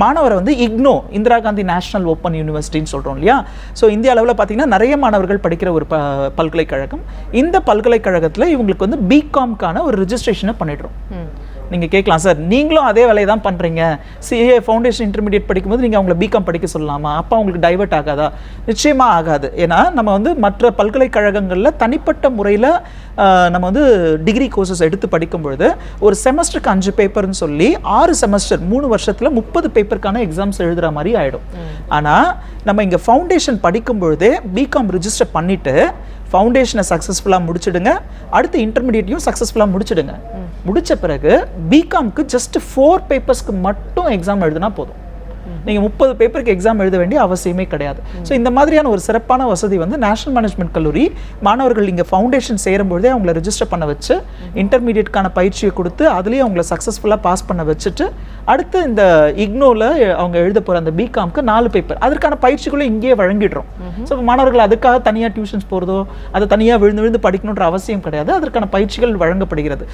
மாணவரை வந்து IGNOU, Indira Gandhi National Open யூனிவர்சிட்டின்னு சொல்கிறோம் இல்லையா? ஸோ இந்திய அளவில் பார்த்தீங்கன்னா நிறைய மாணவர்கள் படிக்கிற ஒரு பல்கலைக்கழகம். இந்த பல்கலைக்கழகத்தில் இவங்களுக்கு வந்து பிகாம்கான ஒரு ரிஜிஸ்ட்ரேஷனை பண்ணிடுறோம். நீங்கள் கேட்கலாம், சார் நீங்களும் அதே வேலையை தான் பண்ணுறீங்க, சிஏ ஃபவுண்டேஷன் இன்டர்மீடியட் படிக்கும்போது நீங்கள் அவங்களை பிகாம் படிக்க சொல்லலாமா? அப்போ அவங்களுக்கு டைவர்ட் ஆகாதா? நிச்சயமாக ஆகாது. ஏன்னா நம்ம வந்து மற்ற பல்கலைக்கழகங்களில் தனிப்பட்ட முறையில் நம்ம வந்து டிகிரி கோர்சஸ் எடுத்து படிக்கும்பொழுது ஒரு செமஸ்டருக்கு 5 பேப்பர்னு சொல்லி 6 செமஸ்டர் 3 வருஷத்தில் 30 பேப்பருக்கான எக்ஸாம்ஸ் எழுதுகிற மாதிரி ஆகிடும். ஆனால் நம்ம இங்கே ஃபவுண்டேஷன் படிக்கும்பொழுதே பிகாம் ரிஜிஸ்டர் பண்ணிவிட்டு ஃபவுண்டேஷனை சக்ஸஸ்ஃபுல்லாக முடிச்சிடுங்க, அடுத்து இன்டர்மீடியட்டையும் சக்ஸஸ்ஃபுல்லாக முடிச்சிடுங்க. முடித்த பிறகு பிகாம்க்கு ஜஸ்ட் 4 பேப்பர்ஸ்க்கு மட்டும் எக்ஸாம் எழுதுனா போதும். நீங்கள் 30 பேப்பருக்கு எக்ஸாம் எழுத வேண்டிய அவசியமே கிடையாது. ஸோ இந்த மாதிரியான ஒரு சிறப்பான வசதி வந்து நேஷனல் மேனேஜ்மெண்ட் கல்லூரி மாணவர்கள் இங்கே ஃபவுண்டேஷன் சேரும்பொழுதே அவங்கள ரிஜிஸ்டர் பண்ண வச்சு இன்டர்மீடியட்கான பயிற்சியை கொடுத்து அதுலேயே அவங்கள சக்ஸஸ்ஃபுல்லாக பாஸ் பண்ண வச்சுட்டு அடுத்து இந்த இக்னோவில் அவங்க எழுத போகிற அந்த பிகாம்க்கு 4 பேப்பர் அதற்கான பயிற்சிகளும் இங்கேயே வழங்கிடுறோம். ஸோ மாணவர்கள் அதுக்காக தனியாக டியூஷன்ஸ் போகிறதோ அதை தனியாக விழுந்து படிக்கணுன்ற அவசியம் கிடையாது. அதற்கான பயிற்சிகள் வழங்கப்படுகிறது.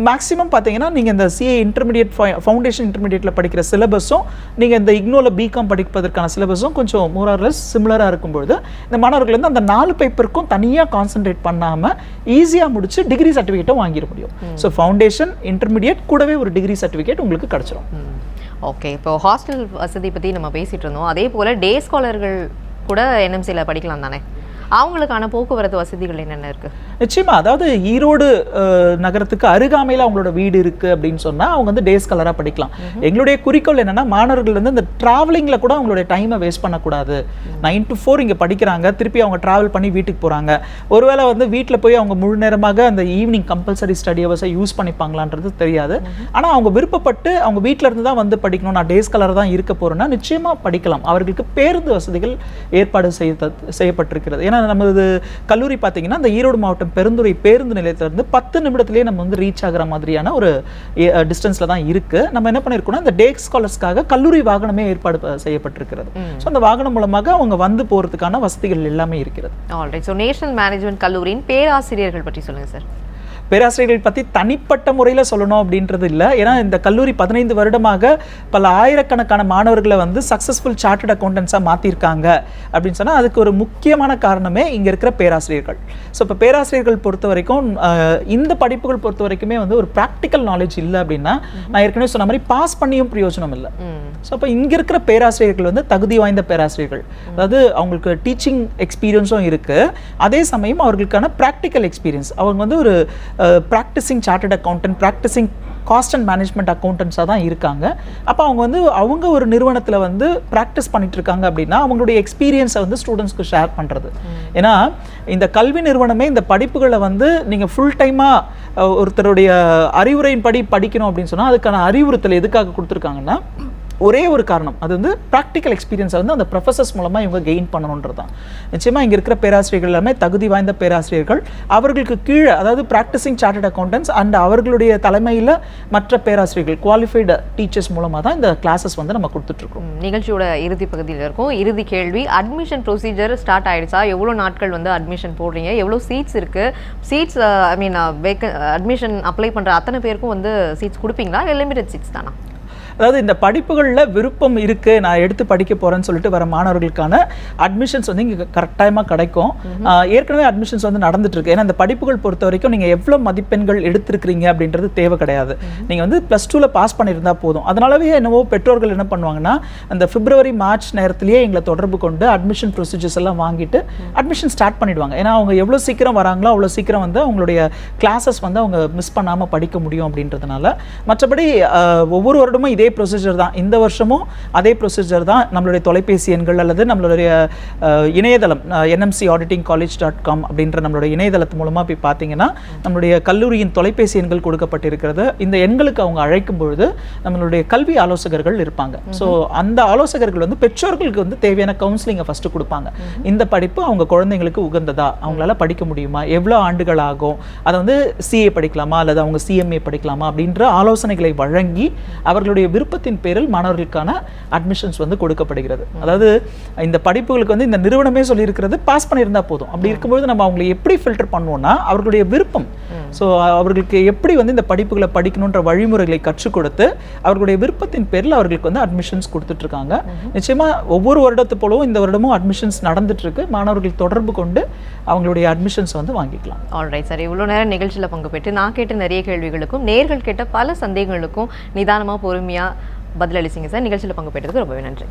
மேக்ஸிமம் பார்த்தீங்கன்னா நீங்கள் இந்த சிஏ இன்டர்மீடியட் ஃபவுண்டேஷன் இன்டர்மீடியட்டில் படிக்கிற சிலபஸும் நீங்கள் இந்த இக்னோவில் பிகாம் படிப்பதற்கான சிலபஸும் கொஞ்சம் மோர் ஆர் லெஸ் சிமிலராக இருக்கும்பொழுது இந்த மாணவர்கள் வந்து அந்த 4 பேப்பருக்கும் தனியாக கான்சென்ட்ரேட் பண்ணாமல் ஈஸியாக முடிச்சு டிகிரி சர்டிஃபிகேட்டும் வாங்கிட முடியும். ஸோ ஃபவுண்டேஷன் இன்டர்மீடியட் கூடவே ஒரு டிகிரி சர்டிஃபிகேட் உங்களுக்கு கிடச்சிரும். ஓகே, இப்போ ஹாஸ்டல் வசதி பற்றி நம்ம பேசிகிட்டு இருந்தோம். அதே போல் டே ஸ்காலர்கள் கூட என்எம்சியில் படிக்கலாம் தானே? அவங்களுக்கான போக்குவரத்து வசதிகள் என்னென்ன இருக்குது? நிச்சயமா, அதாவது ஈரோடு நகரத்துக்கு அருகாமையில் அவங்களோட வீடு இருக்குது அப்படின்னு சொன்னால் அவங்க வந்து டே ஸ்காலராக படிக்கலாம். எங்களுடைய குறிக்கோள் என்னென்னா மாணவர்கள் வந்து இந்த ட்ராவலிங்கில் கூட அவங்களுடைய டைமை வேஸ்ட் பண்ணக்கூடாது. 9 to 4 இங்கே படிக்கிறாங்க, திருப்பி அவங்க ட்ராவல் பண்ணி வீட்டுக்கு போகிறாங்க. ஒருவேளை வந்து வீட்டில் போய் அவங்க முழு நேரமாக அந்த ஈவினிங் கம்பல்சரி ஸ்டடி ஹவர்ஸை யூஸ் பண்ணிப்பாங்களான்றது தெரியாது. ஆனால் அவங்க விருப்பப்பட்டு அவங்க வீட்டில் இருந்து தான் வந்து படிக்கணும், நான் டே ஸ்காலர் தான் இருக்க போகிறேன்னா நிச்சயமாக படிக்கலாம். அவர்களுக்கு பேருந்து வசதிகள் ஏற்பாடு செய்யப்பட்டிருக்கிறது. ஏன்னா நமது கல்லூரி பார்த்தீங்கன்னா இந்த ஈரோடு மாவட்டம் பெருந்துறை பேருந்து நிலையத்திலிருந்து 10 நிமிடத்திலேயே நம்ம வந்து ரீச் ஆகிற மாதிரியான ஒரு டிஸ்டன்ஸில் தான் இருக்குது. நம்ம என்ன பண்ணியிருக்கோம்னா இந்த டே ஸ்காலர்ஸ்க்காக கல்லூரி வாகனமே ஏற்பாடு செய்யப்பட்டிருக்கிறது. ஸோ அந்த வாகனம் மூலமாக அவங்க வந்து போகிறதுக்கான வசதிகள் எல்லாமே இருக்கிறது. ஆல்ரைட். ஸோ நேஷனல் மேனேஜ்மெண்ட் கல்லூரியின் பேராசிரியர்கள் பற்றி சொல்லுங்கள் சார். பேராசிரியர்கள் பற்றி தனிப்பட்ட முறையில் சொல்லணும் அப்படின்றது இல்லை. ஏன்னா இந்த கல்லூரி 15 வருடமாக பல ஆயிரக்கணக்கான மாணவர்களை வந்து சக்ஸஸ்ஃபுல் சார்ட்டர்ட் அக்கௌண்டன்ஸாக மாற்றிருக்காங்க அப்படின்னு சொன்னால் அதுக்கு ஒரு முக்கியமான காரணமே இங்கே இருக்கிற பேராசிரியர்கள். ஸோ இப்போ பேராசிரியர்கள் பொறுத்த வரைக்கும் இந்த படிப்புகள் பொறுத்த வரைக்குமே வந்து ஒரு ப்ராக்டிக்கல் நாலேஜ் இல்லை அப்படின்னா நான் ஏற்கனவே சொன்ன மாதிரி பாஸ் பண்ணியும் பிரயோஜனம் இல்லை. ஸோ அப்போ இங்கே இருக்கிற பேராசிரியர்கள் வந்து தகுதி வாய்ந்த பேராசிரியர்கள், அதாவது அவங்களுக்கு டீச்சிங் எக்ஸ்பீரியன்ஸும் இருக்குது, அதே சமயம் அவர்களுக்கான ப்ராக்டிக்கல் எக்ஸ்பீரியன்ஸ் அவங்க வந்து ஒரு practising chartered accountant, practising cost and management அக்கௌண்டன்ஸாக தான் இருக்காங்க. அப்போ அவங்க ஒரு நிறுவனத்தில் வந்து ப்ராக்டிஸ் பண்ணிட்டு இருக்காங்க அப்படின்னா அவங்களுடைய எக்ஸ்பீரியன்ஸை வந்து ஸ்டூடெண்ட்ஸ்க்கு ஷேர் பண்ணுறது. ஏன்னா இந்த கல்வி நிறுவனமே இந்த படிப்புகளை வந்து நீங்கள் ஃபுல் டைமாக ஒருத்தருடைய அறிவுரையின்படி படிக்கணும் அப்படின்னு சொன்னால் அதுக்கான அறிவுறுத்தல் எதுக்காக கொடுத்துருக்காங்கன்னா ஒரே ஒரு காரணம், அது வந்து ப்ராக்டிக்கல் எக்ஸ்பீரியன்ஸை வந்து அந்த ப்ரொஃபஸர்ஸ் மூலமாக இவங்க கெயின் பண்ணணுன்றது தான். நிச்சயமாக இங்கே இருக்கிற பேராசிரியர்கள் எல்லாமே தகுதி வாய்ந்த பேராசிரியர்கள். அவர்களுக்கு கீழே அதாவது ப்ராக்டிசிங் சார்ட்டர்ட் அக்கௌண்டன்ட்ஸ் அண்ட் அவர்களுடைய தலைமையில் மற்ற பேராசிரியர்கள் குவாலிஃபைடு டீச்சர்ஸ் மூலமாக தான் இந்த கிளாஸஸ் வந்து நம்ம கொடுத்துட்ருக்கோம். நிகழ்ச்சியோட இறுதி பகுதியில் இருக்கும். இறுதி கேள்வி, அட்மிஷன் ப்ரொசீஜர் ஸ்டார்ட் ஆயிடுச்சா? எவ்வளோ நாட்கள் வந்து அட்மிஷன் போடுறீங்க? எவ்வளோ சீட்ஸ் இருக்குது? சீட்ஸ் அட்மிஷன் அப்ளை பண்ணுற அத்தனை பேருக்கும் வந்து சீட்ஸ் கொடுப்பீங்களா, இல்லை லிமிடெட் சீட்ஸ் தானா? அதாவது இந்த படிப்புகளில் விருப்பம் இருக்குது, நான் எடுத்து படிக்க போகிறேன்னு சொல்லிட்டு வர மாணவர்களுக்கான அட்மிஷன்ஸ் வந்து இங்கே கரெக்டாக கிடைக்கும். ஏற்கனவே அட்மிஷன்ஸ் வந்து நடந்துட்டுருக்கு. ஏன்னா இந்த படிப்புகள் பொறுத்த வரைக்கும் நீங்கள் எவ்வளோ மதிப்பெண்கள் எடுத்திருக்கிறீங்க அப்படின்றது தேவை கிடையாது. நீங்கள் வந்து +2ல் பாஸ் பண்ணியிருந்தா போதும். அதனாலவே என்னவோ பெற்றோர்கள் என்ன பண்ணுவாங்கன்னா அந்த பிப்ரவரி மார்ச் நேரத்திலேயே எங்களை தொடர்பு கொண்டு அட்மிஷன் ப்ரொசீஜர்ஸ் எல்லாம் வாங்கிட்டு அட்மிஷன் ஸ்டார்ட் பண்ணிடுவாங்க. ஏன்னா அவங்க எவ்வளோ சீக்கிரம் வராங்களோ அவ்வளோ சீக்கிரம் வந்து அவங்களுடைய கிளாஸஸ் வந்து அவங்க மிஸ் பண்ணாமல் படிக்க முடியும் அப்படின்றதுனால. மற்றபடி ஒவ்வொரு வருடமும் இதே ப்ரொசீஜர் தான். இந்த வருஷமும் அதே ப்ரொசீஜர் தான். நம்மளுடைய தொலைபேசி எண்கள் அல்லது நம்மளுடைய இணையதளம் nmcauditingcollege.com அப்படின்ற நம்மளுடைய இணையதளத்து மூலமாக போய் பார்த்தீங்கன்னா நம்மளுடைய கல்லூரியின் தொலைபேசி எண்கள் கொடுக்கப்பட்டிருக்கிறது. இந்த எண்களுக்கு அவங்க அழைக்கும் பொழுது நம்மளுடைய கல்வி ஆலோசகர்கள் இருப்பாங்க. ஸோ அந்த ஆலோசகர்கள் வந்து பெற்றோர்களுக்கு வந்து தேவையான கவுன்சிலிங்கை ஃபஸ்ட்டு கொடுப்பாங்க. இந்த படிப்பு அவங்க குழந்தைங்களுக்கு உகந்ததா, அவங்களால படிக்க முடியுமா, எவ்வளோ ஆண்டுகள் ஆகும், அதை வந்து சிஏ படிக்கலாமா அல்லது அவங்க சிஎம்ஏ படிக்கலாமா அப்படின்ற ஆலோசனைகளை வழங்கி அவர்களுடைய விருப்பத்தின் பேரில் மாணவர்களுக்கான அட்மிஷன்ஸ் வந்து கொடுக்கப்படுகிறது. அதாவது இந்த படிப்புகளுக்கு வந்து இந்த நிறுவனமே சொல்லியிருக்கிறது பாஸ் பண்ணியிருந்தா போதும். அப்படி இருக்கும்போது நம்ம அவங்களை எப்படி ஃபில்டர் பண்ணுவோம்னா அவர்களுடைய விருப்பம். ஸோ அவர்களுக்கு எப்படி வந்து இந்த படிப்புகளை படிக்கணுன்ற வழிமுறைகளை கற்றுக் கொடுத்து அவர்களுடைய விருப்பத்தின் பேரில் அவர்களுக்கு வந்து அட்மிஷன்ஸ் கொடுத்துட்ருக்காங்க. நிச்சயமாக ஒவ்வொரு வருடத்து போலவும் இந்த வருடமும் அட்மிஷன்ஸ் நடந்துட்டுருக்கு. மாணவர்கள் தொடர்பு கொண்டு அவங்களுடைய அட்மிஷன்ஸ் வந்து வாங்கிக்கலாம். ஆல்ரைட் சார், இவ்வளோ நேரம் நிகழ்ச்சியில் பங்கு பெற்று நான் கேட்ட நிறைய கேள்விகளுக்கும் நேர்கள் கேட்ட பல சந்தேகங்களுக்கும் நிதானமாக பொறுமையாக பதிலளிச்சிங்க சார். நிகழ்ச்சியில் பங்கு பெற்றதுக்கு ரொம்பவே நன்றி.